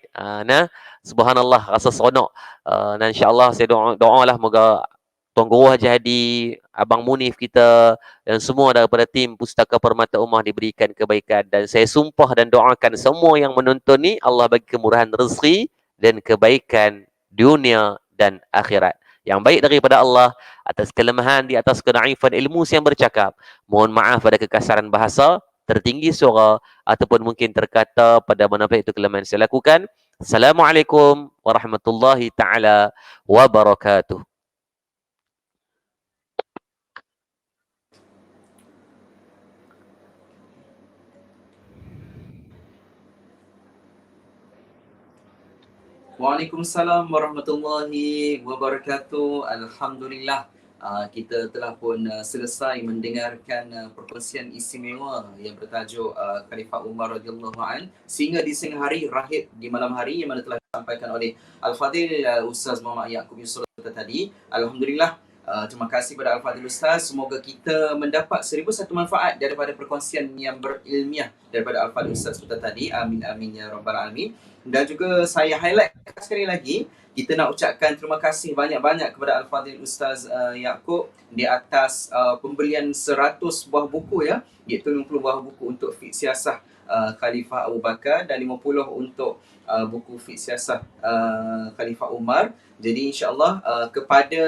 Subhanallah, rasa seronok. Dan insya-Allah saya doalah moga Tuan Guru Haji Hadi, Abang Munif kita dan semua daripada tim Pustaka Permata Ummah diberikan kebaikan. Dan saya sumpah dan doakan semua yang menonton ni, Allah bagi kemurahan rezeki dan kebaikan dunia dan akhirat. Yang baik daripada Allah, atas kelemahan di atas kedaifan ilmu yang bercakap. Mohon maaf pada kekasaran bahasa, tertinggi suara ataupun mungkin terkata pada mana itu kelemahan saya lakukan. Assalamualaikum warahmatullahi taala wabarakatuh. Waalaikumsalam warahmatullahi wabarakatuh. Alhamdulillah, kita telah pun selesai mendengarkan perkongsian istimewa yang bertajuk Khalifah Umar radhiyallahu an, sehingga di siang hari rahib di malam hari, yang mana telah disampaikan oleh Al-Fadhil Ustaz Muhammad Yaakob Yusof tadi. Alhamdulillah, terima kasih kepada Al-Fadhil Ustaz. Semoga kita mendapat 1001 manfaat daripada perkongsian yang berilmiah daripada Al-Fadhil Ustaz kita tadi. Amin amin ya rabbal alamin. Dan juga saya highlight sekali lagi, kita nak ucapkan terima kasih banyak-banyak kepada Al-Fadhil Ustaz Yaakob di atas pembelian 100 buah buku ya, iaitu 50 buah buku untuk fiqh siasah Khalifah Abu Bakar dan 50 untuk buku fiqh siasah Khalifah Umar. Jadi insya-Allah kepada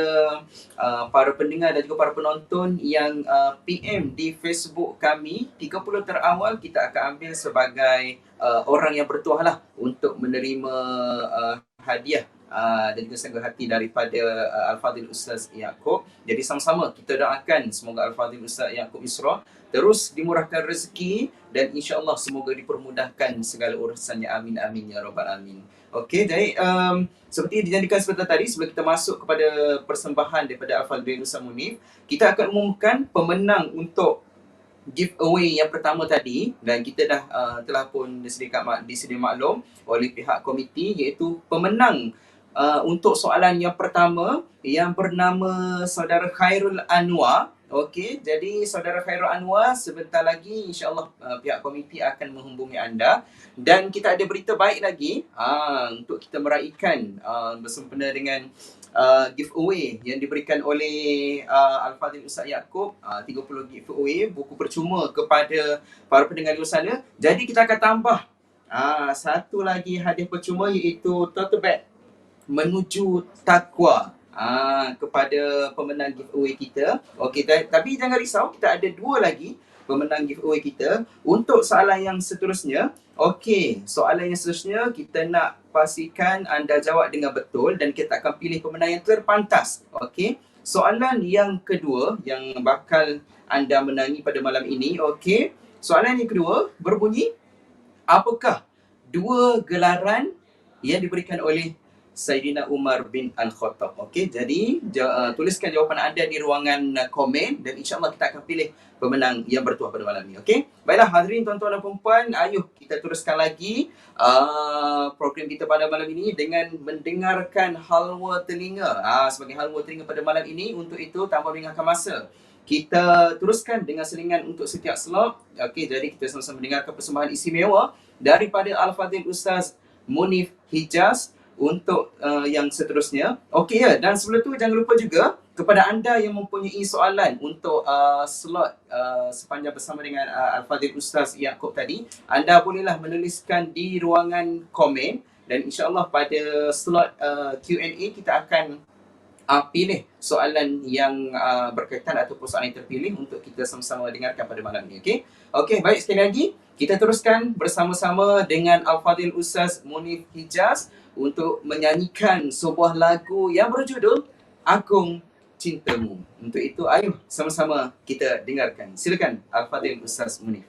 para pendengar dan juga para penonton yang PM di Facebook kami, 30 terawal kita akan ambil sebagai orang yang bertuah lah untuk menerima hadiah dan juga senggah hati daripada Al-Fadhil Ustaz Yaakob. Jadi sama-sama kita doakan semoga Al-Fadhil Ustaz Yaakob Isra terus dimurahkan rezeki dan insya-Allah semoga dipermudahkan segala urusannya. Amin amin ya rabbal alamin. Okey, jadi seperti dijanjikan sebentar tadi, sebelum kita masuk kepada persembahan daripada Al-Fadhil Ustaz Munif, kita akan umumkan pemenang untuk giveaway yang pertama tadi, dan kita dah telah pun disedia maklum oleh pihak komiti, iaitu pemenang untuk soalan yang pertama yang bernama saudara Khairul Anwar. Okey, jadi saudara Khairul Anwar, sebentar lagi insya-Allah pihak komiti akan menghubungi anda, dan kita ada berita baik lagi untuk kita meraihkan bersempena dengan giveaway yang diberikan oleh Al-Fadhil Ustaz Yaakob, 30 giveaway buku percuma kepada para pendengar di sana. Jadi kita akan tambah satu lagi hadiah percuma, iaitu tote bag Menuju Taqwa. kepada pemenang giveaway kita. Okey, tapi jangan risau, kita ada 2 lagi pemenang giveaway kita. Untuk soalan yang seterusnya, okey, soalan yang seterusnya kita nak pastikan anda jawab dengan betul dan kita akan pilih pemenang yang terpantas. Okey, soalan yang kedua yang bakal anda menangi pada malam ini. Okey, soalan yang kedua berbunyi, apakah 2 gelaran yang diberikan oleh Saidina Umar bin Al-Khattab? Okey, jadi tuliskan jawapan anda di ruangan komen dan insya-Allah kita akan pilih pemenang yang bertuah pada malam ini. Okey, baiklah hadirin tuan-tuan dan puan-puan, ayuh kita teruskan lagi program kita pada malam ini dengan mendengarkan halwa telinga. Sebagai halwa telinga pada malam ini, untuk itu tanpa melengahkan masa, kita teruskan dengan selingan untuk setiap slot. Okey, jadi kita sama-sama mendengarkan persembahan istimewa daripada Al-Fadhil Ustaz Munif Hijaz untuk yang seterusnya. Okey ya, dan sebelum tu jangan lupa juga kepada anda yang mempunyai soalan untuk slot sepanjang bersama dengan Al-Fadhil Ustaz Yaakob tadi, anda bolehlah menuliskan di ruangan komen dan insya-Allah pada slot Q&A kita akan pilih soalan yang berkaitan ataupun soalan yang terpilih untuk kita sama-sama dengarkan pada malam ini. Okey. Okey, baik, sekali lagi kita teruskan bersama-sama dengan Al-Fadhil Ustaz Munif Hijaz untuk menyanyikan sebuah lagu yang berjudul Agung Cintamu. Untuk itu, ayuh sama-sama kita dengarkan. Silakan Al-Fadhil Ustaz Munif.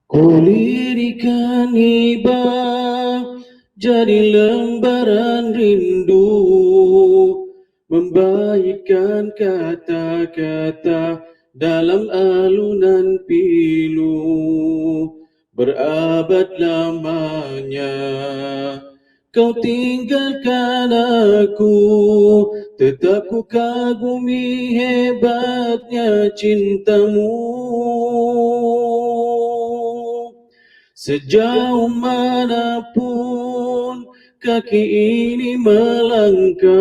Kulirikan hibah jadi lembaran rindu, membaikkan kata-kata dalam alunan pilu. Berabad lamanya kau tinggalkan aku, tetap ku kagumi hebatnya cintamu. Sejauh manapun kaki ini melangkah,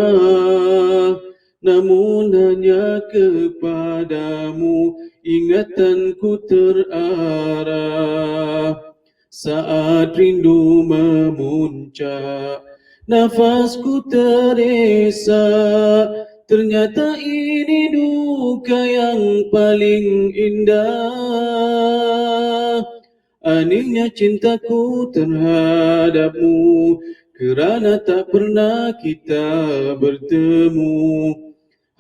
namun hanya kepadamu ingatanku terarah. Saat rindu memuncak, nafasku teresa, ternyata ini duka yang paling indah. Anehnya cintaku terhadapmu, kerana tak pernah kita bertemu.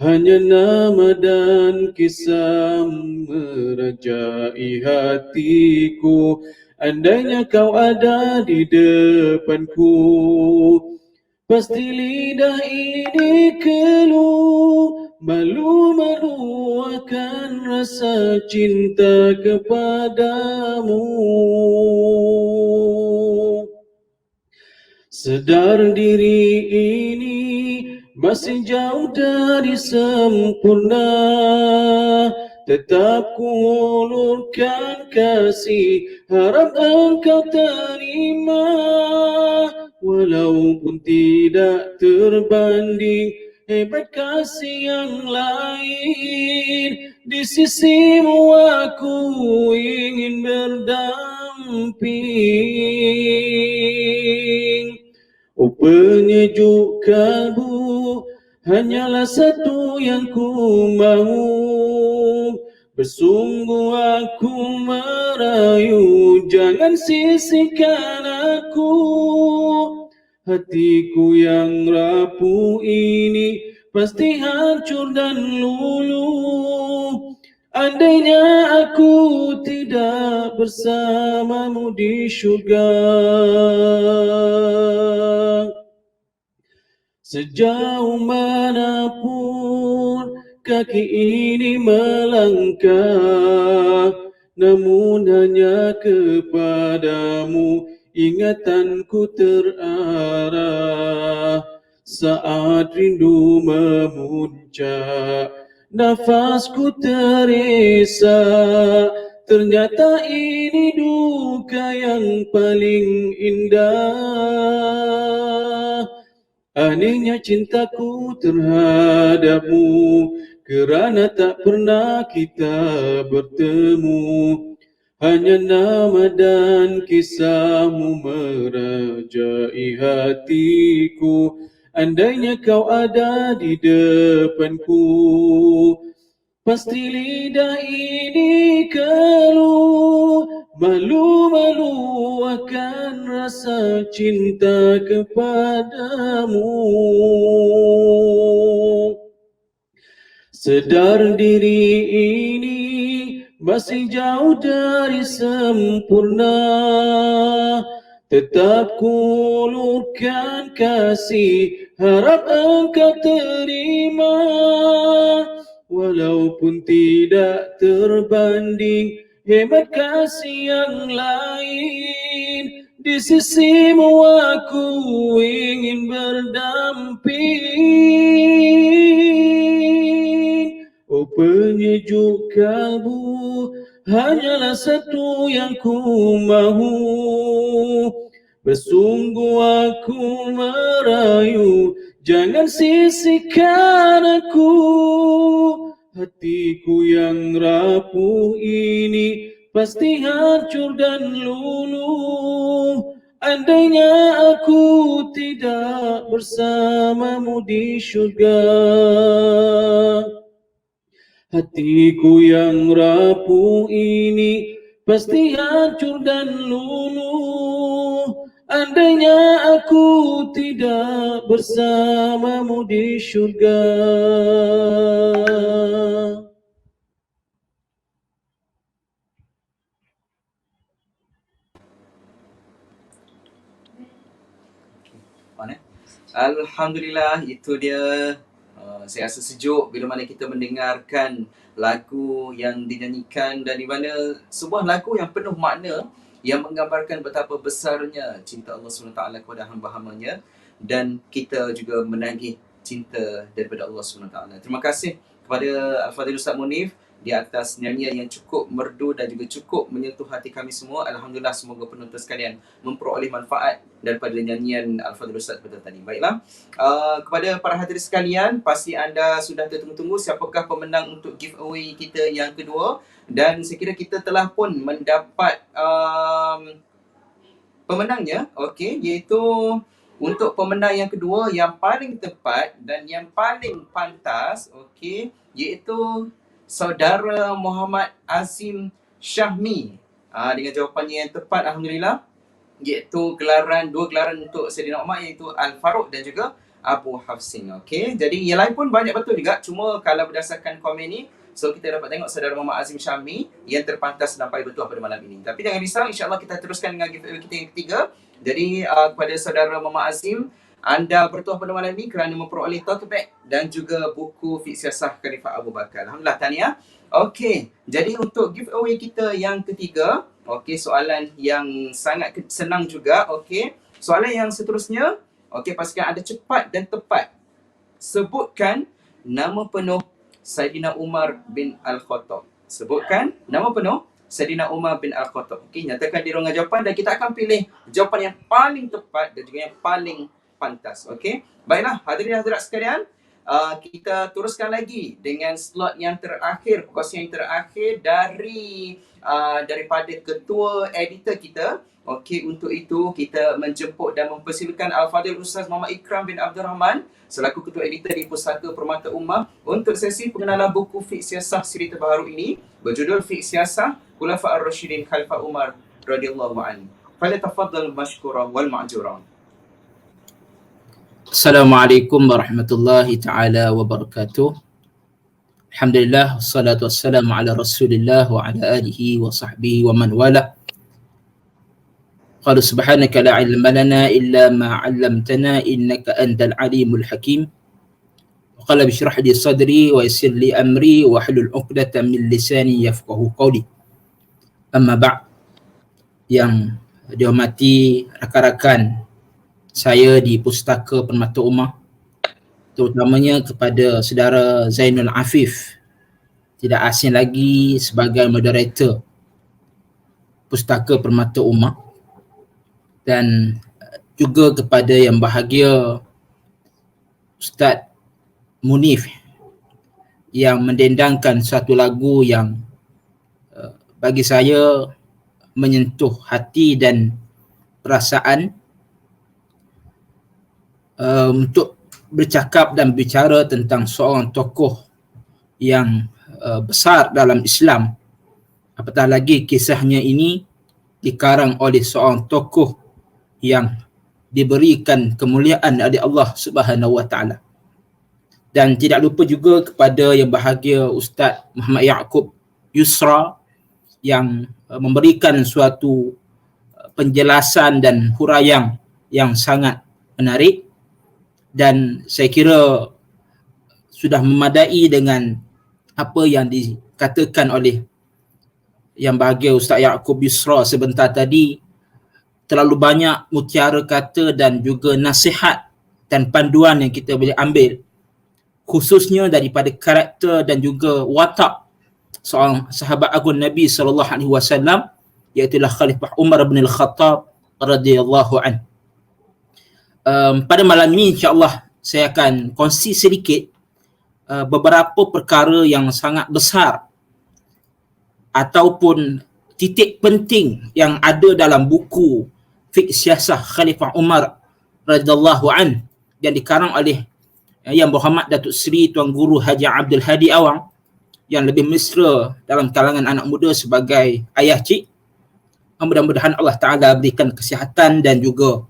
Hanya nama dan kisah merajai hatiku. Andainya kau ada di depanku, pasti lidah ini keluh, malu-malu akan rasa cinta kepadamu. Sedar diri ini masih jauh dari sempurna, tetap ku ulurkan kasih, harap engkau terima. Walaupun tidak terbanding hebat kasih yang lain, di sisimu aku ingin berdamping. Oh penyejuk kalbu, hanyalah satu yang ku mau. Bersungguh aku merayu, jangan sisihkan aku. Hatiku yang rapuh ini pasti hancur dan luluh. Andainya aku tidak bersamamu di syurga. Sejauh manapun kaki ini melangkah, namun hanya kepadamu ingatanku terarah. Saat rindu memuncak, nafasku teresa, ternyata ini duka yang paling indah. Anehnya cintaku terhadapmu, kerana tak pernah kita bertemu. Hanya nama dan kisahmu merajai hatiku. andainya kau ada di depanku. Pasti lidah ini keluh, malu-malu akan rasa cinta kepadamu. Sedar diri ini masih jauh dari sempurna, tetap kulurkan kasih, harap engkau terima. Walaupun tidak terbanding hebat kasih yang lain, di sisimu aku ingin berdamping. Oh penyejuk kalbu, hanyalah satu yang ku mahu. Bersungguh aku merayu, jangan sisihkan aku. Hatiku yang rapuh ini pasti hancur dan luluh, andainya aku tidak bersamamu di syurga. Hatiku yang rapuh ini pasti hancur dan luluh, andainya aku tidak bersamamu di syurga. Alhamdulillah, itu dia. Saya rasa sejuk bila mana kita mendengarkan lagu yang dinyanyikan dan di mana sebuah lagu yang penuh makna yang menggambarkan betapa besarnya cinta Allah SWT kepada hamba-hambanya dan kita juga menagih cinta daripada Allah SWT. Terima kasih kepada Al-Fadhil Ustaz Munif di atas nyanyian yang cukup merdu dan juga cukup menyentuh hati kami semua. Alhamdulillah, semoga penonton sekalian memperoleh manfaat daripada nyanyian Al-Fadhil Ustaz pada tadi. Baiklah, kepada para hadirin sekalian, pasti anda sudah tertunggu-tunggu siapakah pemenang untuk giveaway kita yang kedua, dan saya kira kita telah pun mendapat pemenangnya, okey, iaitu untuk pemenang yang kedua yang paling tepat dan yang paling pantas, okey, iaitu Saudara Muhammad Azim Syahmi, dengan jawapannya yang tepat, alhamdulillah, iaitu dua gelaran untuk Saidina Umar, iaitu Al-Faruq dan juga Abu Hafsin. Okey, jadi yang lain pun banyak betul juga, cuma kalau berdasarkan komen ni, so kita dapat tengok Saudara Muhammad Azim Syahmi yang terpantas dan paling betul pada malam ini. Tapi jangan risau, insya-Allah kita teruskan dengan giveaway kita yang ketiga. Jadi kepada Saudara Muhammad Azim, anda bertuah pada malam ini kerana memperoleh tote bag dan juga buku Fiqh Siasah Khalifah Abu Bakar. Alhamdulillah, tahniah. Okey, jadi untuk giveaway kita yang ketiga, okey, soalan yang sangat senang juga. Okey, soalan yang seterusnya, okey, pastikan anda cepat dan tepat. Sebutkan nama penuh Saidina Umar bin Al-Khattab. Sebutkan nama penuh Saidina Umar bin Al-Khattab. Okey, nyatakan di ruangan jawapan dan kita akan pilih jawapan yang paling tepat dan juga yang paling pantas. Okey, baiklah hadirin hadirat sekalian, kita teruskan lagi dengan slot yang terakhir, kongsian yang terakhir daripada ketua editor kita. Okey, untuk itu kita menjemput dan mempersilakan Al-Fadhil Ustaz Muhammad Ikram bin Abdul Rahman selaku ketua editor di Pusaka Permata Ummah untuk sesi pengenalan buku Fiqh Siasah siri terbaru ini berjudul Fiqh Siasah Khulafa Ar-Rasyidin Khalifah Umar radhiyallahu anhu. Falyatafaddal mashkuran wal ma'juran. Assalamualaikum warahmatullahi taala wabarakatuh. Alhamdulillah, wassalatu wassalamu ala Rasulillah wa ala alihi wa sahbihi wa man wala. Qala subhanaka la ilma lana illa ma 'allamtana innaka antal alimul hakim. Wa qala bishrah li sadri wa yassir li amri wa hlul 'uqdatam min lisani yafqahu qawli. Amma ba'd. Yang dihormati rakan-rakan saya di Pustaka Permata Ummah, terutamanya kepada saudara Zainul Afif, tidak asing lagi sebagai moderator Pustaka Permata Ummah, dan juga kepada yang bahagia Ustaz Munif yang mendendangkan satu lagu yang bagi saya menyentuh hati dan perasaan. Untuk bercakap dan bicara tentang seorang tokoh yang besar dalam Islam. Apatah lagi kisahnya ini dikarang oleh seorang tokoh yang diberikan kemuliaan oleh Allah Subhanahu Wa Taala. Dan tidak lupa juga kepada yang bahagia Ustaz Muhammad Yaakob Yusra yang memberikan suatu penjelasan dan huraian yang sangat menarik, dan saya kira sudah memadai dengan apa yang dikatakan oleh yang bahagia Ustaz Yaakob Yusra sebentar tadi. Terlalu banyak mutiara kata dan juga nasihat dan panduan yang kita boleh ambil, khususnya daripada karakter dan juga watak seorang sahabat agung Nabi SAW, iaitu Khalifah Umar bin Al-Khattab radhiyallahu an. Pada malam ini insya-Allah saya akan kongsi sedikit beberapa perkara yang sangat besar ataupun titik penting yang ada dalam buku Fiqh Siasah Khalifah Umar radhiyallahu an yang dikarang oleh Yang Berhormat Datuk Seri Tuan Guru Haji Abdul Hadi Awang, yang lebih mesra dalam kalangan anak muda sebagai ayah cik. Mudah-mudahan Allah Ta'ala berikan kesihatan dan juga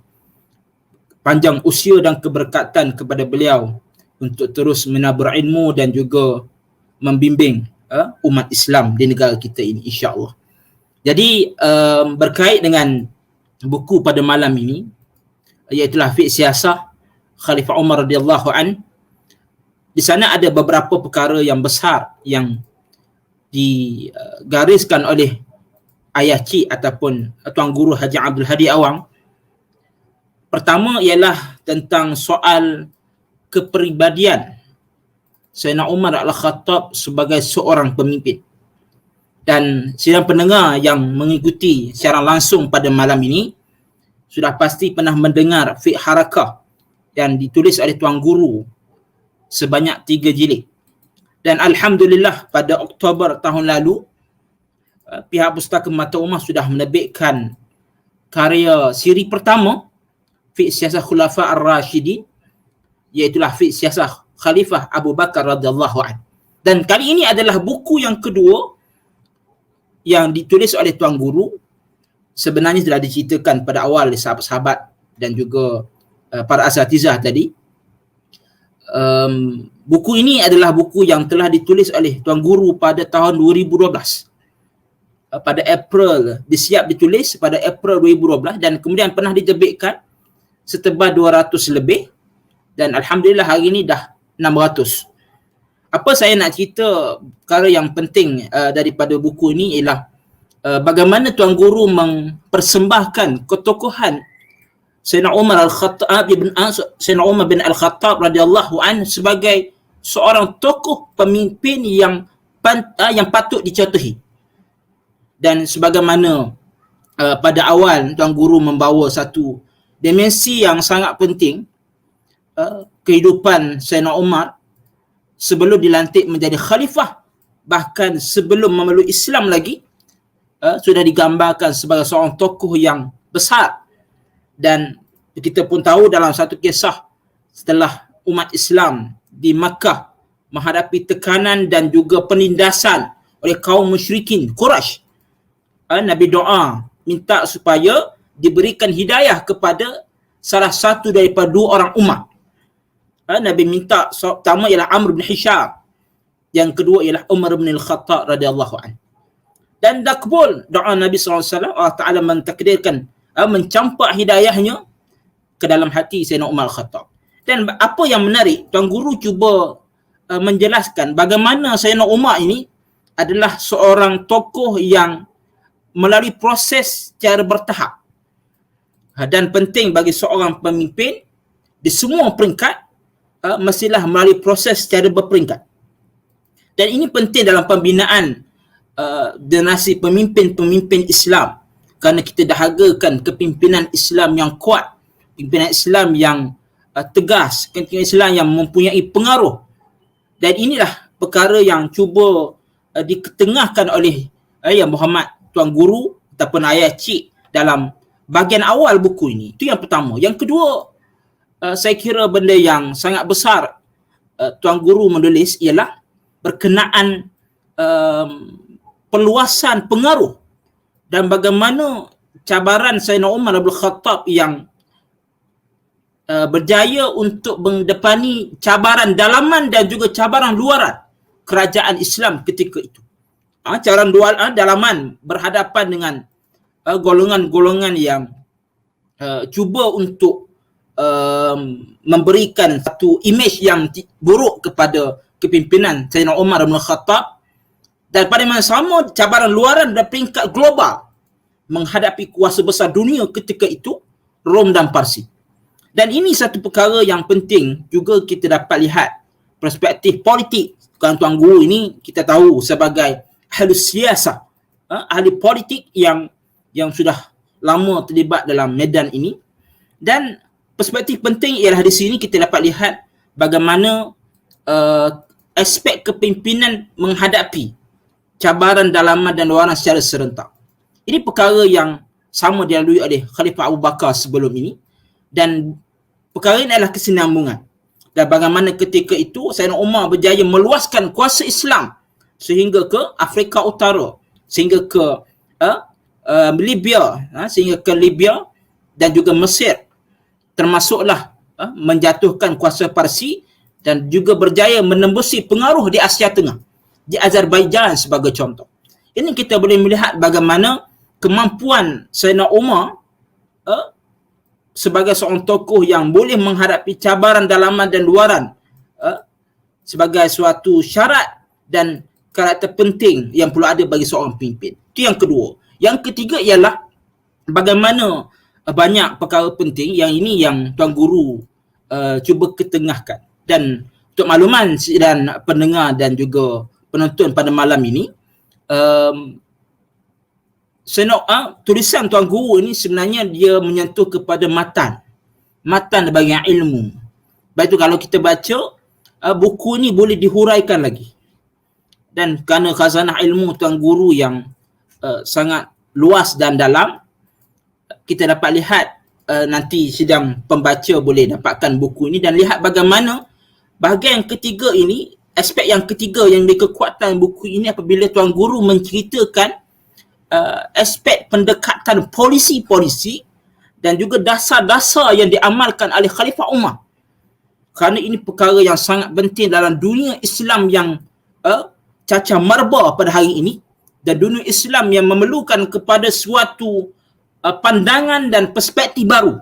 panjang usia dan keberkatan kepada beliau untuk terus menabur ilmu dan juga membimbing umat Islam di negara kita ini, insya-Allah. Jadi berkait dengan buku pada malam ini, iaitu Fiqh Siasah Khalifah Umar radhiyallahu an. Di sana ada beberapa perkara yang besar yang digariskan oleh ayah cik ataupun Tuan Guru Haji Abdul Hadi Awang. Pertama ialah tentang soal kepribadian Sayyidina Umar Al-Khattab sebagai seorang pemimpin. Dan sidang pendengar yang mengikuti secara langsung pada malam ini sudah pasti pernah mendengar Fiqh Harakah yang ditulis oleh Tuan Guru sebanyak 3 jilid. Dan Alhamdulillah pada Oktober tahun lalu pihak Pustaka Mata Ummah sudah menerbitkan karya siri pertama Fiqh Siasah Khulafa Ar-Rashidin, iaitu Fiqh Siasah Khalifah Abu Bakar radhiyallahu an. Dan kali ini adalah buku yang kedua yang ditulis oleh Tuan Guru. Sebenarnya telah diceritakan pada awal oleh sahabat-sahabat dan juga para asatizah tadi. Buku ini adalah buku yang telah ditulis oleh Tuan Guru pada tahun 2012. Pada April, disiap ditulis pada April 2012 dan kemudian pernah diterbitkan setebal 200 lebih, dan Alhamdulillah hari ini dah 600. Apa saya nak cerita, perkara yang penting daripada buku ini ialah bagaimana Tuan Guru mempersembahkan ketokohan Sayyidina Umar bin Al-Khattab radhiyallahu an sebagai seorang tokoh pemimpin yang patut dicontohi. Dan sebagaimana pada awal Tuan Guru membawa satu dimensi yang sangat penting, kehidupan Sayyidina Umar sebelum dilantik menjadi khalifah, bahkan sebelum memeluk Islam lagi, sudah digambarkan sebagai seorang tokoh yang besar. Dan kita pun tahu dalam satu kisah, setelah umat Islam di Makkah menghadapi tekanan dan juga penindasan oleh kaum musyrikin Quraisy, Nabi doa minta supaya diberikan hidayah kepada salah satu daripada 2 orang umat. Nabi minta, pertama ialah Amr bin Hisham, yang kedua ialah Umar bin Al-Khattab radhiyallahu an. Dan dakbul doa Nabi SAW, Allah Ta'ala mentakdirkan mencampak hidayahnya ke dalam hati Sayyidina Umar Al-Khattab. Dan apa yang menarik, Tuan Guru cuba menjelaskan bagaimana Sayyidina Umar ini adalah seorang tokoh yang melalui proses secara bertahap. Dan penting bagi seorang pemimpin di semua peringkat, mestilah melalui proses secara berperingkat. Dan ini penting dalam pembinaan generasi pemimpin-pemimpin Islam, kerana kita dahagakan kepimpinan Islam yang kuat, pimpinan Islam yang tegas, pimpinan Islam yang mempunyai pengaruh. Dan inilah perkara yang cuba diketengahkan oleh Yang Berhormat Tuan Guru ataupun ayah cik dalam bahagian awal buku ini. Itu yang pertama. Yang kedua, saya kira benda yang sangat besar Tuan Guru menulis ialah berkenaan perluasan pengaruh dan bagaimana cabaran Sayyidina Umar bin Khattab yang berjaya untuk mendepani cabaran dalaman dan juga cabaran luaran kerajaan Islam ketika itu. Cabaran dalaman berhadapan dengan golongan-golongan yang cuba untuk memberikan satu imej yang buruk kepada kepimpinan Sayyidina Umar bin Khattab, dan pada masa sama cabaran luaran dan peringkat global menghadapi kuasa besar dunia ketika itu, Rom dan Parsi. Dan ini satu perkara yang penting juga kita dapat lihat perspektif politik. Tuan Guru ini kita tahu sebagai ahli siasah, ahli politik yang sudah lama terlibat dalam medan ini. Dan perspektif penting ialah di sini kita dapat lihat bagaimana aspek kepimpinan menghadapi cabaran dalaman dan luaran secara serentak. Ini perkara yang sama dilalui oleh Khalifah Abu Bakar sebelum ini, dan perkara ini adalah kesinambungan. Dan bagaimana ketika itu Sayyidina Umar berjaya meluaskan kuasa Islam sehingga ke Afrika Utara, sehingga ke Libya, sehingga ke Libya dan juga Mesir, termasuklah menjatuhkan kuasa Parsi, dan juga berjaya menembusi pengaruh di Asia Tengah, di Azerbaijan sebagai contoh. Ini kita boleh melihat bagaimana kemampuan Sayyidina Umar sebagai seorang tokoh yang boleh menghadapi cabaran dalaman dan luaran sebagai suatu syarat dan karakter penting yang perlu ada bagi seorang pemimpin. Itu yang kedua. Yang ketiga ialah bagaimana banyak perkara penting yang ini yang Tuan Guru cuba ketengahkan. Dan untuk makluman dan pendengar dan juga penonton pada malam ini, tulisan Tuan Guru ini sebenarnya dia menyentuh kepada matan bahagian ilmu. Baik itu kalau kita baca buku ini boleh dihuraikan lagi. Dan kerana khazanah ilmu Tuan Guru yang sangat luas dan dalam, kita dapat lihat nanti sidang pembaca boleh dapatkan buku ini dan lihat bagaimana bahagian ketiga ini, aspek yang ketiga yang berkekuatan buku ini apabila Tuan Guru menceritakan aspek pendekatan polisi-polisi dan juga dasar-dasar yang diamalkan oleh Khalifah Umar. Kerana ini perkara yang sangat penting dalam dunia Islam yang cacar marba pada hari ini, dan dunia Islam yang memerlukan kepada suatu pandangan dan perspektif baru.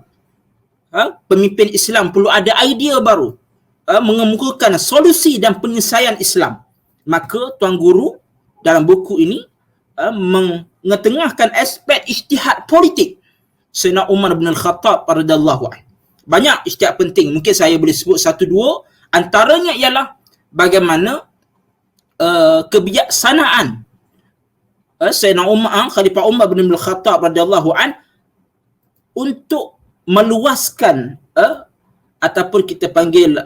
Pemimpin Islam perlu ada idea baru, mengemukakan solusi dan penyelesaian Islam. Maka Tuan Guru dalam buku ini mengetengahkan aspek ijtihad politik Sayyidina Umar bin Khattab radhiyallahu anhu. Banyak ijtihad penting, mungkin saya boleh sebut satu dua, antaranya ialah bagaimana kebijaksanaan Sayyidina Umar, Khalifah Umar bin Khattab radhiyallahu anhu untuk meluaskan ataupun kita panggil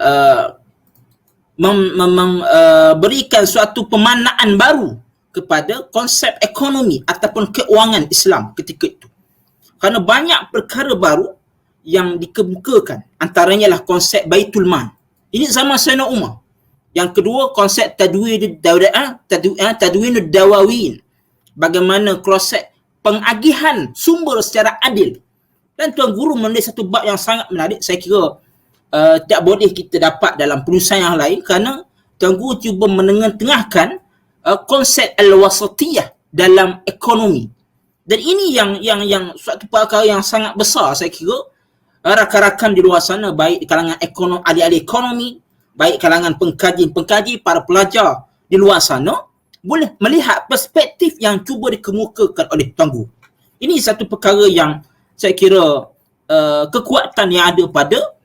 berikan suatu pemaknaan baru kepada konsep ekonomi ataupun keuangan Islam ketika itu. Kerana banyak perkara baru yang dikemukakan, antaranya lah konsep Baitul Mal. Ini zaman Sayyidina Umar. Yang kedua, konsep tadwin dawawin. Bagaimana konsep pengagihan sumber secara adil. Dan Tuan Guru menulis satu bab yang sangat menarik, saya kira tak boleh kita dapat dalam penulisan yang lain, kerana Tuan Guru cuba menengah-tengahkan konsep al-wasatiyah dalam ekonomi. Dan ini yang suatu perkara yang sangat besar, saya kira rakan-rakan di luar sana, baik di kalangan ekonomi, ahli-ahli ekonomi, baik kalangan pengkaji, para pelajar di luar sana, boleh melihat perspektif yang cuba dikemukakan oleh Tuan Guru. Ini satu perkara yang saya kira kekuatan yang ada pada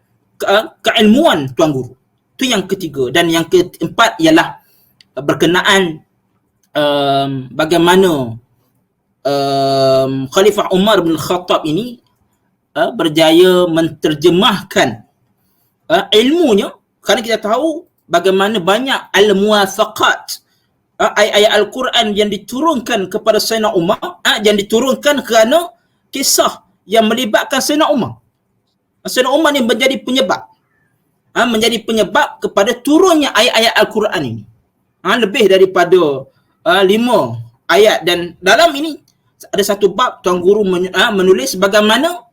keilmuan Tuan Guru. Itu yang ketiga. Dan yang keempat ialah berkenaan bagaimana Khalifah Umar bin Khattab ini berjaya menterjemahkan ilmunya, kerana kita tahu bagaimana banyak al-muwafaqat, ayat-ayat Al-Quran yang diturunkan kepada Sayyidina Umar, yang diturunkan kerana kisah yang melibatkan Sayyidina Umar. Sayyidina Umar ni menjadi penyebab kepada turunnya ayat-ayat Al-Quran ini. Lebih daripada 5 ayat, dan dalam ini ada satu bab Tuan Guru menulis bagaimana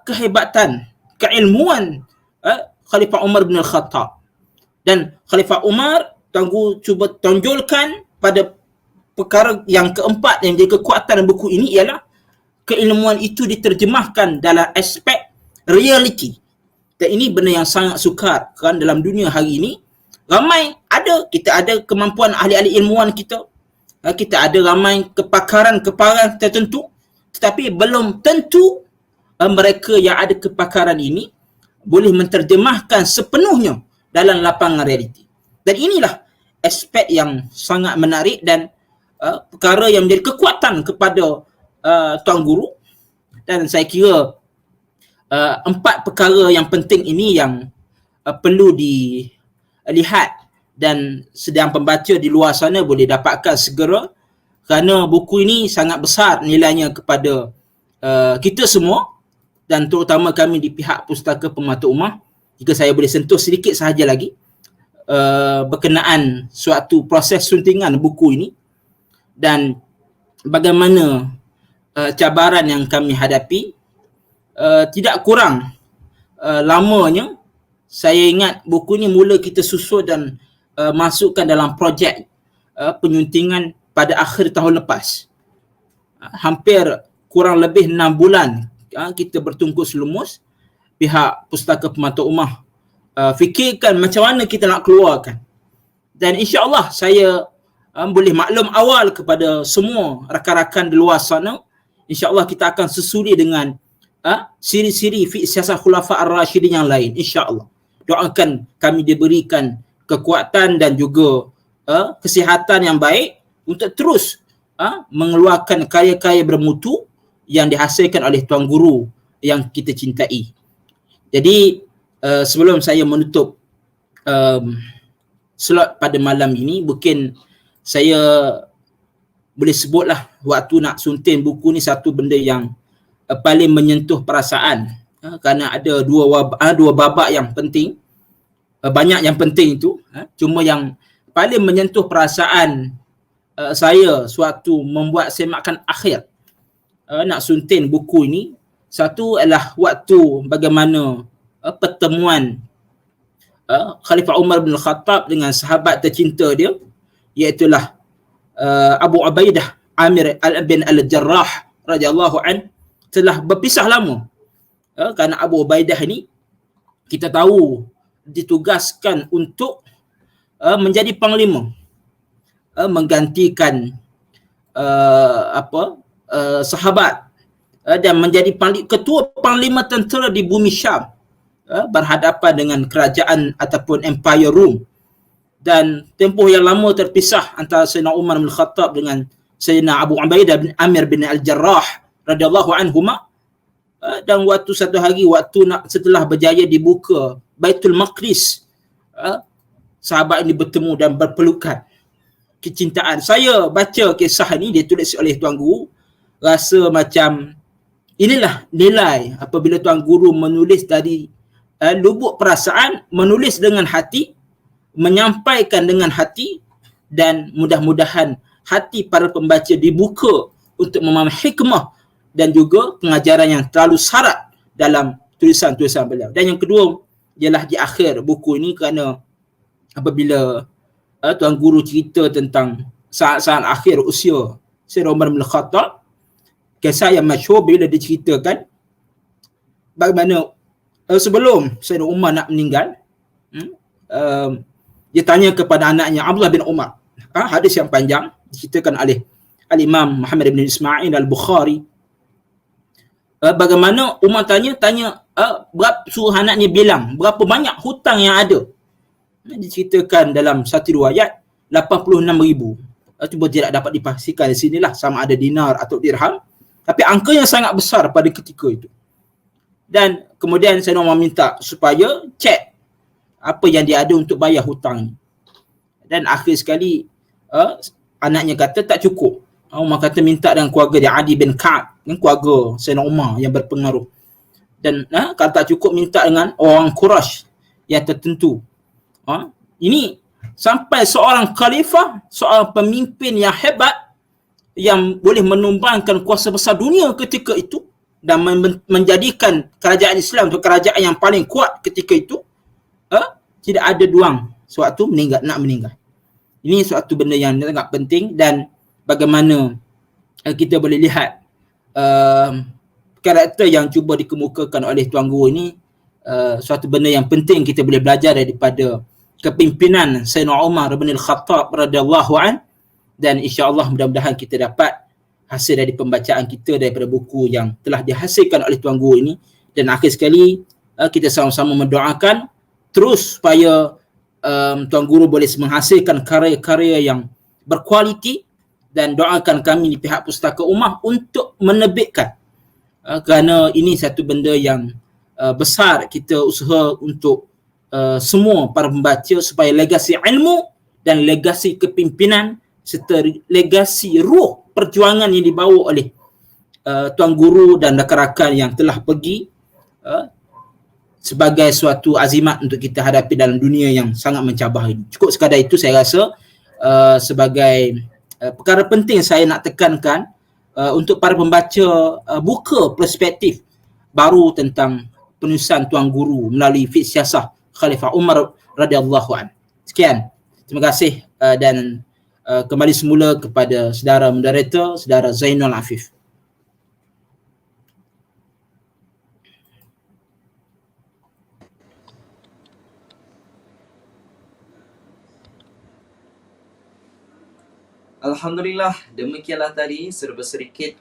kehebatan, keilmuan Khalifah Umar bin Al-Khattab. Dan Khalifah Umar, Tuan Guru cuba tonjolkan pada perkara yang keempat yang jadi kekuatan buku ini ialah keilmuan itu diterjemahkan dalam aspek reality. Dan ini benda yang sangat sukar, kan dalam dunia hari ini ramai kita ada kemampuan ahli-ahli ilmuwan kita ada ramai kepakaran tertentu, tetapi belum tentu mereka yang ada kepakaran ini boleh menterjemahkan sepenuhnya dalam lapangan realiti. Dan inilah aspek yang sangat menarik dan perkara yang menjadi kekuatan kepada Tuan Guru. Dan saya kira 4 perkara yang penting ini yang perlu dilihat dan sedang pembaca di luar sana boleh dapatkan segera, kerana buku ini sangat besar nilainya kepada kita semua dan terutama kami di pihak Pustaka Permata Ummah. Jika saya boleh sentuh sedikit sahaja lagi berkenaan suatu proses suntingan buku ini dan bagaimana cabaran yang kami hadapi. Tidak kurang lamanya, saya ingat buku ni mula kita susun dan masukkan dalam projek penyuntingan pada akhir tahun lepas. Hampir kurang lebih 6 bulan kita bertungkus lumus, pihak Pustaka Permata Ummah fikirkan macam mana kita nak keluarkan. Dan insya-Allah saya boleh maklum awal kepada semua rakan-rakan di luar sana, insya-Allah kita akan susuli dengan siri-siri fi siasat Khulafa Ar-Rasyidin yang lain, insya-Allah. Doakan kami diberikan kekuatan dan juga kesihatan yang baik untuk terus mengeluarkan karya-karya bermutu yang dihasilkan oleh Tuan Guru yang kita cintai. Jadi sebelum saya menutup slot pada malam ini, mungkin saya boleh sebutlah waktu nak sunting buku ni satu benda yang paling menyentuh perasaan, kerana ada dua babak yang penting. Banyak yang penting itu, cuma yang paling menyentuh perasaan saya suatu membuat semakan akhir nak sunting buku ini, satu adalah waktu bagaimana pertemuan Khalifah Umar bin Khattab dengan sahabat tercinta dia, iaitulah Abu Ubaidah Amir bin Al-Jarrah radhiyallahu an, telah berpisah lama. Kerana Abu Ubaidah ni kita tahu ditugaskan untuk menjadi panglima, menggantikan sahabat dan menjadi ketua panglima tentera di bumi Syam, berhadapan dengan kerajaan ataupun Empire Rom. Dan tempoh yang lama terpisah antara Sayyidina Umar bin Khattab dengan Sayyidina Abu Ubaidah bin Amir bin Al-Jarrah radhiyallahu anhuma. Dan satu hari setelah berjaya dibuka Baitul Maqdis, sahabat ini bertemu dan berpelukan kecintaan. Saya baca kisah ini ditulis oleh Tuan Guru, rasa macam inilah nilai apabila Tuan Guru menulis dari lubuk perasaan, menulis dengan hati, menyampaikan dengan hati, dan mudah-mudahan hati para pembaca dibuka untuk memahami hikmah dan juga pengajaran yang terlalu syarat dalam tulisan-tulisan beliau. Dan yang kedua ialah di akhir buku ini, kerana apabila Tuan Guru cerita tentang saat-saat akhir usia Sayyidina Umar bin Khattab, kisah yang masyhur bila diceritakan bagaimana sebelum Sayyidina Umar nak meninggal, dia tanya kepada anaknya Abdullah bin Umar, hadis yang panjang diceritakan oleh Al-Imam Muhammad bin Ismail Al-Bukhari, bagaimana Umar tanya suruh anaknya bilang berapa banyak hutang yang ada. Diceritakan dalam satu riwayat 86,000. Cuba tidak dapat dipastikan di sinilah sama ada dinar atau dirham, tapi angkanya sangat besar pada ketika itu. Dan kemudian saya Umar minta supaya cek apa yang dia ada untuk bayar hutang ni. Dan akhir sekali anaknya kata tak cukup. Umar kata minta dengan keluarga dia, Adi bin Ka'ab, keluarga Sayyidina Umar yang berpengaruh. dan kalau tak cukup minta dengan orang Quraisy yang tertentu. Ini sampai seorang khalifah, seorang pemimpin yang hebat yang boleh menumbangkan kuasa besar dunia ketika itu dan menjadikan kerajaan Islam itu kerajaan yang paling kuat ketika itu, tidak ada duang sewaktu nak meninggal. Ini suatu benda yang sangat penting, dan bagaimana kita boleh lihat karakter yang cuba dikemukakan oleh Tuan Guru ini, suatu benda yang penting kita boleh belajar daripada kepimpinan Sayyidina Umar bin Al-Khattab radhiyallahu an, dan insya-Allah mudah-mudahan kita dapat hasil dari pembacaan kita daripada buku yang telah dihasilkan oleh Tuan Guru ini. Dan akhir sekali kita sama-sama mendoakan terus supaya Tuan Guru boleh menghasilkan karya-karya yang berkualiti, dan doakan kami di pihak Pustaka Ummah untuk menerbitkan, kerana ini satu benda yang besar. Kita usaha untuk semua para pembaca supaya legasi ilmu dan legasi kepimpinan serta legasi ruh perjuangan yang dibawa oleh Tuan Guru dan rakan-rakan yang telah pergi sebagai suatu azimat untuk kita hadapi dalam dunia yang sangat mencabar ini. Cukup sekadar itu saya rasa sebagai perkara penting saya nak tekankan untuk para pembaca, buka perspektif baru tentang penulisan Tuan Guru melalui Fiqh Siasah Khalifah Umar radhiyallahu an. Sekian. Terima kasih dan kembali semula kepada saudara moderator, saudara Zainul Afif. Alhamdulillah, demikianlah tadi serba sedikit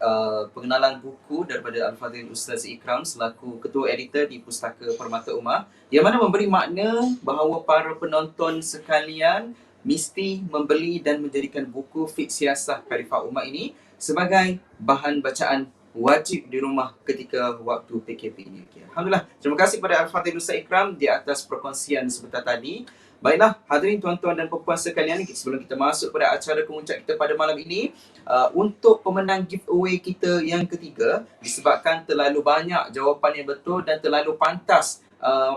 pengenalan buku daripada Al-Fadhil Ustaz Ikram selaku Ketua Editor di Pustaka Permata Ummah, yang mana memberi makna bahawa para penonton sekalian mesti membeli dan menjadikan buku Fiqh Siasah Khalifah Umar ini sebagai bahan bacaan wajib di rumah ketika waktu PKP ini. Alhamdulillah, terima kasih kepada Al-Fadhil Ustaz Ikram di atas perkongsian sebentar tadi. Baiklah, hadirin tuan-tuan dan puan-puan sekalian, sebelum kita masuk pada acara kemuncak kita pada malam ini, untuk pemenang giveaway kita yang ketiga, disebabkan terlalu banyak jawapan yang betul dan terlalu pantas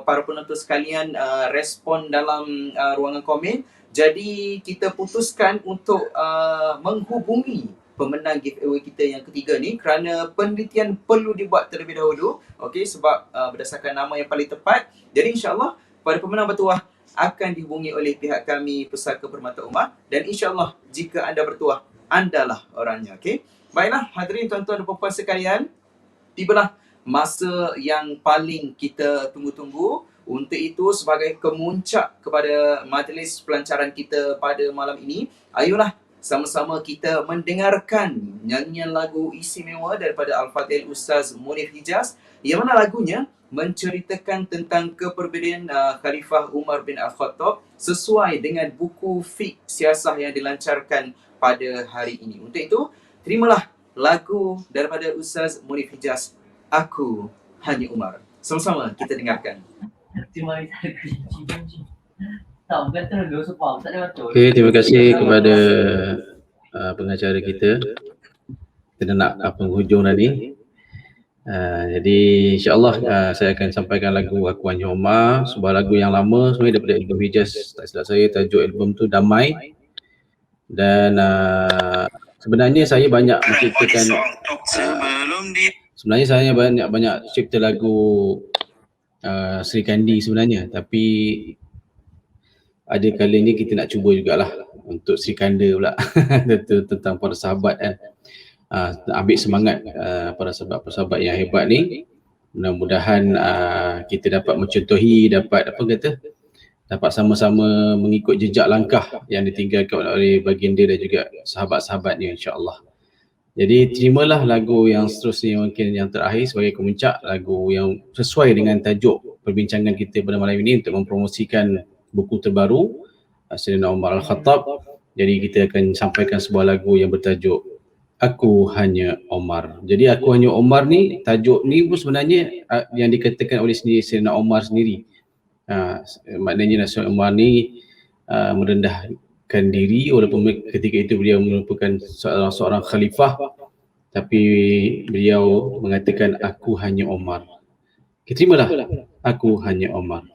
para penonton sekalian respon dalam ruangan komen, jadi kita putuskan untuk menghubungi pemenang giveaway kita yang ketiga ni, kerana penelitian perlu dibuat terlebih dahulu, okey, sebab berdasarkan nama yang paling tepat. Jadi insya-Allah pada pemenang bertuah akan dihubungi oleh pihak kami Pusaka Permata Ummah, dan insya-Allah jika anda bertuah, andalah orangnya. Okey. Baiklah, hadirin tuan-tuan dan puan-puan sekalian, tibalah masa yang paling kita tunggu-tunggu. Untuk itu, sebagai kemuncak kepada majlis pelancaran kita pada malam ini, ayolah sama-sama kita mendengarkan nyanyian lagu istimewa daripada Al-Fadhil Ustaz Munif Hijaz, yang mana lagunya menceritakan tentang keperbezaan Khalifah Umar bin Al-Khattab sesuai dengan buku Fiqh Siasah yang dilancarkan pada hari ini. Untuk itu, terimalah lagu daripada Ustaz Munif Hijaz, Aku Hanya Umar. Sama-sama kita dengarkan. Okey, terima kasih kepada pengacara kita. Kita nak penghujung tadi. Jadi insya-Allah saya akan sampaikan lagu Aku Hanya Umar, sebuah lagu yang lama sebenarnya daripada album Hijaz. Tak silap saya tajuk album tu Damai. Dan sebenarnya saya banyak menciptakan banyak cipta lagu Sri Kandi sebenarnya, tapi ada kalanya kita nak cuba jugalah untuk Sri Kanda pula tentang para sahabat kan. Ambil semangat para sahabat-sahabat yang hebat ni. Mudah-mudahan kita dapat mencontohi, dapat sama-sama mengikut jejak langkah yang ditinggalkan oleh baginda dan juga sahabat-sahabat ni, insya-Allah. Jadi terimalah lagu yang seterusnya, mungkin yang terakhir sebagai kemuncak, lagu yang sesuai dengan tajuk perbincangan kita pada malam ini untuk mempromosikan buku terbaru Sayyidina Umar Al-Khattab. Jadi kita akan sampaikan sebuah lagu yang bertajuk Aku Hanya Umar. Jadi Aku Hanya Umar ni, tajuk ni pun sebenarnya yang dikatakan oleh sendiri Sayyidina Umar sendiri. Maknanya Sayyidina Umar ni merendahkan diri, walaupun ketika itu beliau merupakan seorang khalifah, tapi beliau mengatakan Aku Hanya Umar. Terimalah, aku hanya Omar.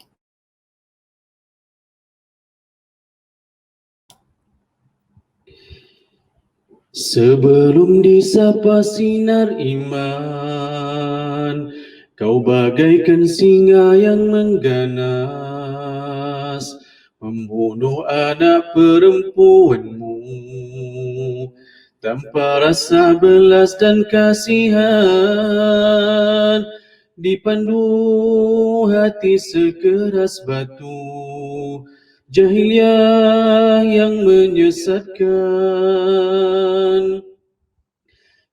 Sebelum disapa sinar iman, kau bagaikan singa yang mengganas, membunuh anak perempuanmu tanpa rasa belas dan kasihan. Dipandu hati sekeras batu, jahiliyah yang menyesatkan.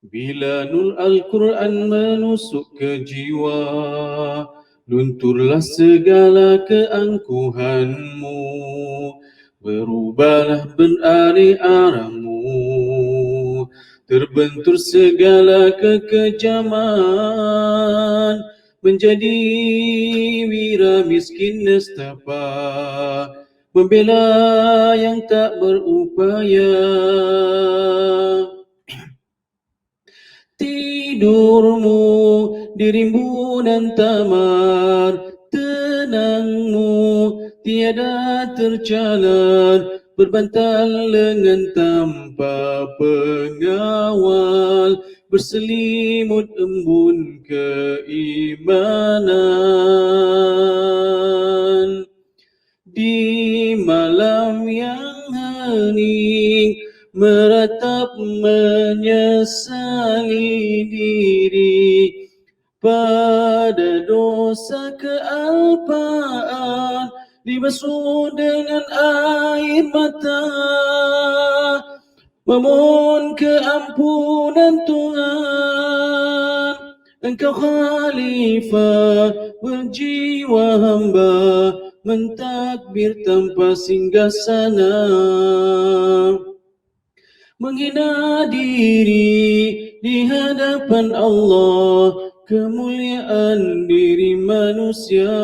Bila nur Al-Quran menusuk ke jiwa, lunturlah segala keangkuhanmu, berubahlah beralih arahmu, terbentur segala kekejaman, menjadi wira miskin nestapa, membela yang tak berupaya. Tidurmu di rimbunan tamar, tenangmu tiada tercalar, berbantal lengan tanpa pengawal, berselimut embun keimanan. Di malam yang hening, meratap menyesali diri pada dosa kealpaan, dibasuh dengan air mata, memohon keampunan Tuhan. Engkau khalifah berjiwa hamba, mentakbir tanpa singgasana, menghina diri di hadapan Allah, kemuliaan diri manusia.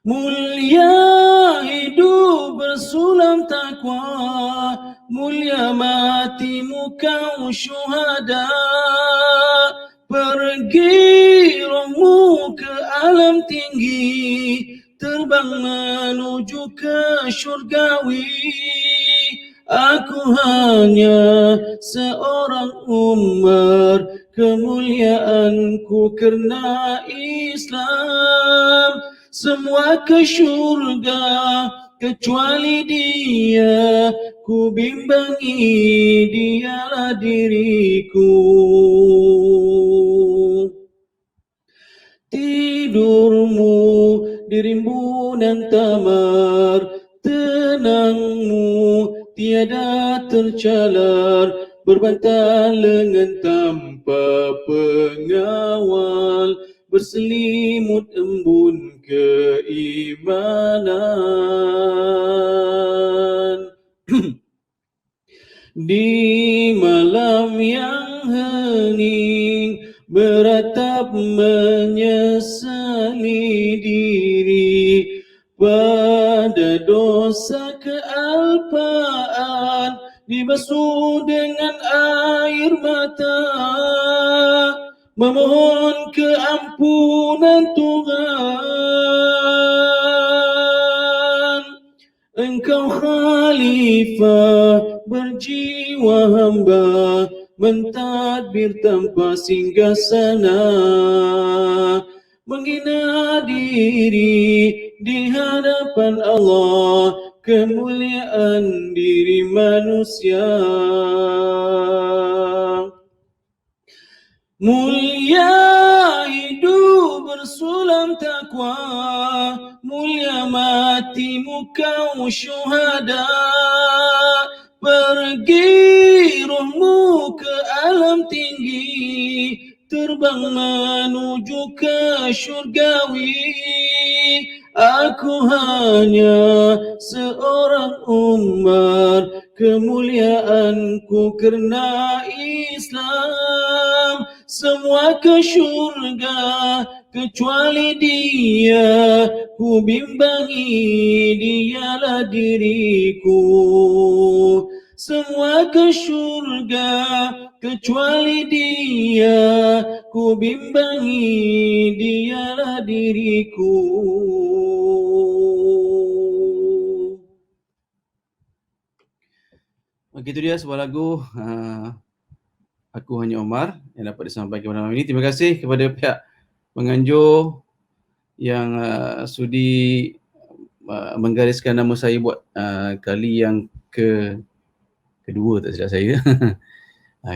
Mulia hidup bersulam takwa, mulia matimu kau syuhada. Pergi rohmu ke alam tinggi, terbang menuju ke syurgawi. Aku hanya seorang Umar, kemuliaanku kerana Islam. Semua ke syurga kecuali dia, ku bimbangi dialah diriku. Tidurmu di rimbunan tamar, tenangmu tiada tercalar, berbantal lengan tanpa pengawal, berselimut embun keimanan. Di malam yang hening, beratap menyesali diri pada dosa kealpaan, dibasuh dengan air mata, memohon keampunan Tuhan. Engkau khalifah berjiwa hamba, mentadbir tanpa singgasana, menghina diri di hadapan Allah, kemuliaan diri manusia. Mulia hidup bersulam takwa, mulia matimu kau syuhada. Pergi rohmu ke alam tinggi, terbang menuju ke syurgawi. Aku hanya seorang Umar, kemuliaanku kerana Islam. Semua ke syurga kecuali dia, ku bimbangi dialah diriku. Semua ke syurga kecuali dia, ku bimbangi dialah diriku. Begitu dia sebuah lagu Aku Hanya Omar yang dapat disampaikan pada malam ini. Terima kasih kepada pihak penganjur yang sudi menggariskan nama saya buat kali yang kedua tak silap saya.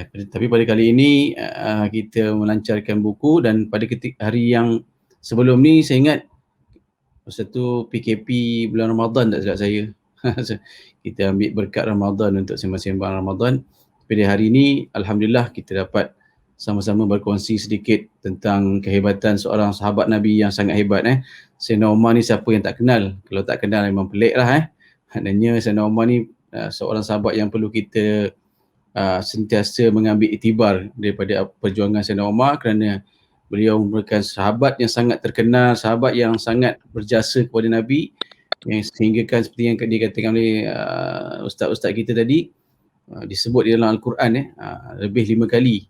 Tapi pada kali ini kita melancarkan buku, dan pada hari yang sebelum ni saya ingat masa tu PKP bulan Ramadan tak silap saya. Kita ambil berkat Ramadan untuk sembang-sembang Ramadan. Pada hari ini alhamdulillah kita dapat sama-sama berkongsi sedikit tentang kehebatan seorang sahabat Nabi yang sangat hebat. Sayyidina Umar ni siapa yang tak kenal? Kalau tak kenal memang pelik lah. Maknanya Sayyidina Umar ni seorang sahabat yang perlu kita sentiasa mengambil iktibar daripada perjuangan Sayyidina Umar, kerana beliau merupakan sahabat yang sangat terkenal, sahabat yang sangat berjasa kepada Nabi, yang sehinggakan seperti yang dikatakan oleh ustaz-ustaz kita tadi, disebut di dalam Al-Quran lebih 5 kali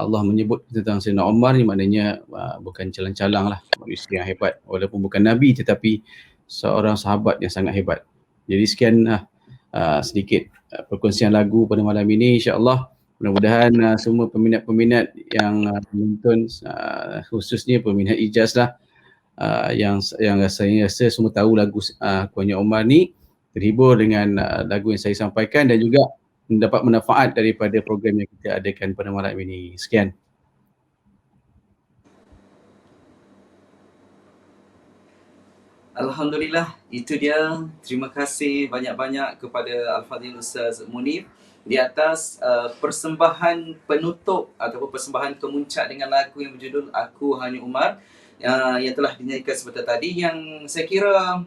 Allah menyebut tentang Sayyidina Umar ni. Maknanya bukan calang-calang lah, manusia yang hebat, walaupun bukan Nabi tetapi seorang sahabat yang sangat hebat. Jadi sekian sedikit perkongsian lagu pada malam ini. InsyaAllah mudah-mudahan semua peminat-peminat yang menonton, khususnya peminat Ijaz lah, yang saya rasa semua tahu lagu Aku Hanya Omar ni, terhibur dengan lagu yang saya sampaikan dan juga mendapat manfaat daripada program yang kita adakan pada malam ini. Sekian. Alhamdulillah, itu dia. Terima kasih banyak-banyak kepada Al-Fadhil Ustaz Munif di atas persembahan penutup ataupun persembahan kemuncak dengan lagu yang berjudul Aku Hanya Umar yang telah dinyanyikan sebentar tadi, yang saya kira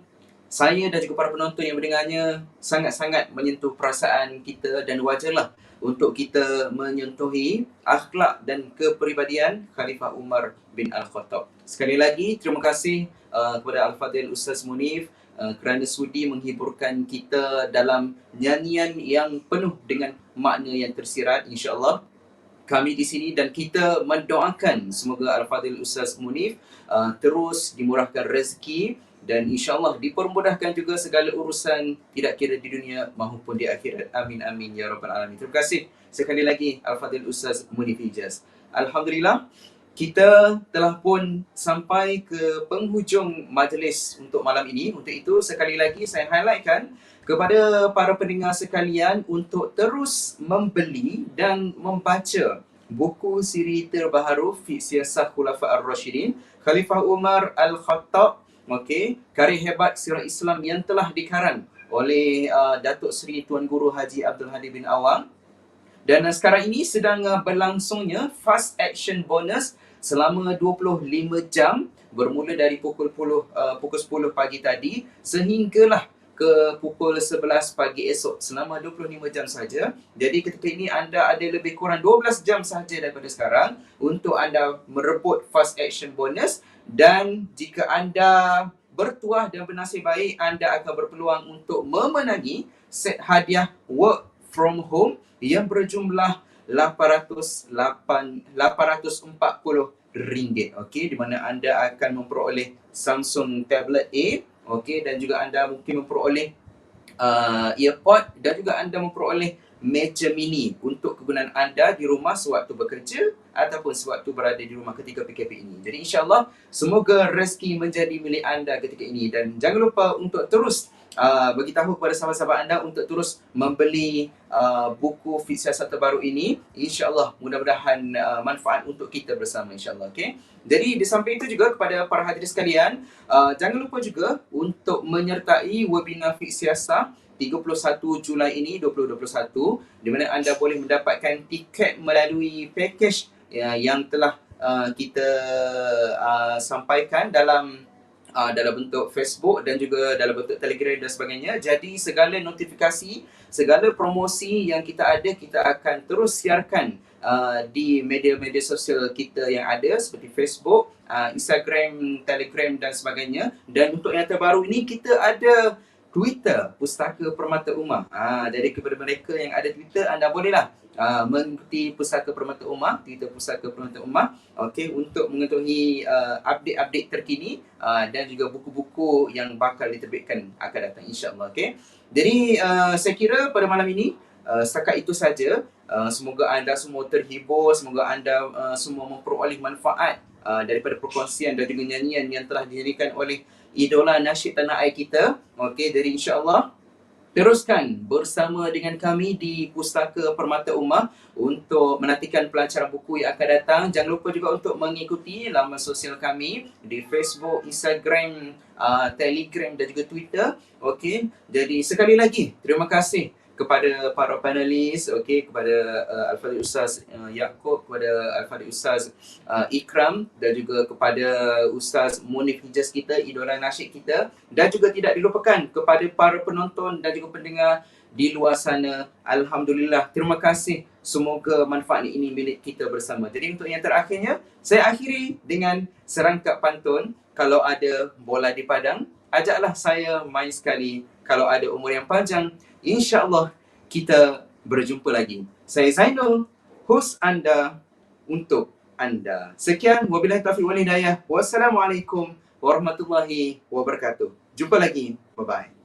saya dan juga para penonton yang mendengarnya sangat-sangat menyentuh perasaan kita, dan wajarlah untuk kita menyentuhi akhlak dan kepribadian Khalifah Umar bin Al-Khattab. Sekali lagi terima kasih kepada Al-Fadhil Ustaz Munif kerana sudi menghiburkan kita dalam nyanyian yang penuh dengan makna yang tersirat. InsyaAllah kami di sini dan kita mendoakan semoga Al-Fadhil Ustaz Munif terus dimurahkan rezeki dan insyaAllah dipermudahkan juga segala urusan, tidak kira di dunia maupun di akhirat. Amin amin ya rabbal alamin. Terima kasih sekali lagi Al-Fadhil Ustaz Munif Ijaz. Alhamdulillah, kita telah pun sampai ke penghujung majlis untuk malam ini. Untuk itu sekali lagi saya highlightkan kepada para pendengar sekalian untuk terus membeli dan membaca buku siri terbaru fi Siyasah Khulafa Ar-Rasyidin Khalifah Umar Al-Khattab. Okey, karya hebat sirah Islam yang telah dikarang oleh Datuk Seri Tuan Guru Haji Abdul Hadi bin Awang. Dan sekarang ini sedang berlangsungnya fast action bonus selama 25 jam bermula dari pukul 10 pagi tadi sehinggalah ke pukul 11 pagi esok, selama 25 jam saja. Jadi ketika ini anda ada lebih kurang 12 jam sahaja daripada sekarang untuk anda merebut fast action bonus. Dan jika anda bertuah dan bernasib baik, anda akan berpeluang untuk memenangi set hadiah work from home yang berjumlah RM840, okey, di mana anda akan memperoleh Samsung tablet A, okey, dan juga anda mungkin memperoleh earpod dan juga anda memperoleh meja mini untuk kegunaan anda di rumah sewaktu bekerja ataupun sewaktu berada di rumah ketika PKP ini. Jadi insyaAllah semoga rezeki menjadi milik anda ketika ini, dan jangan lupa untuk terus beritahu kepada sahabat-sahabat anda untuk terus membeli buku Fi Siasat terbaru ini. InsyaAllah mudah-mudahan manfaat untuk kita bersama, insyaAllah. Okay? Jadi di samping itu juga kepada para hadirin sekalian, jangan lupa juga untuk menyertai webinar Fi Siasat 31 Julai ini 2021, di mana anda boleh mendapatkan tiket melalui package yang telah kita sampaikan dalam bentuk Facebook dan juga dalam bentuk Telegram dan sebagainya. Jadi segala notifikasi, segala promosi yang kita ada, kita akan terus siarkan di media-media sosial kita yang ada seperti Facebook, Instagram, Telegram dan sebagainya. Dan untuk yang terbaru ini kita ada Twitter Pustaka Permata Ummah. Jadi kepada mereka yang ada Twitter, anda bolehlah mengikuti Pustaka Permata Ummah, Twitter Pustaka Permata Ummah, okey, untuk mengetahui update-update terkini dan juga buku-buku yang bakal diterbitkan akan datang, insya-Allah. Okey. Jadi saya kira pada malam ini setakat itu saja. Semoga anda semua terhibur, semoga anda semua memperoleh manfaat daripada perkongsian dan juga nyanyian yang telah dinyanyikan oleh idola nasyid tanah air kita. Okey, jadi insya-Allah teruskan bersama dengan kami di Pustaka Permata Ummah untuk menantikan pelancaran buku yang akan datang. Jangan lupa juga untuk mengikuti laman sosial kami di Facebook, Instagram, Telegram dan juga Twitter. Okey, jadi sekali lagi terima kasih kepada para panelis, okey, kepada Al-Fadhil Ustaz Yaakob, kepada Al-Fadhil Ustaz Ikram dan juga kepada Ustaz Munif Hijaz kita, idola nasyid kita, dan juga tidak dilupakan kepada para penonton dan juga pendengar di luar sana. Alhamdulillah, terima kasih. Semoga manfaat ini milik kita bersama. Jadi untuk yang terakhirnya, saya akhiri dengan serangkap pantun. Kalau ada bola di padang, ajaklah saya main sekali. Kalau ada umur yang panjang, insya-Allah kita berjumpa lagi. Saya Zainul, host anda untuk anda. Sekian, wabillahi taufiq wal hidayah. Wassalamualaikum warahmatullahi wabarakatuh. Jumpa lagi. Bye-bye.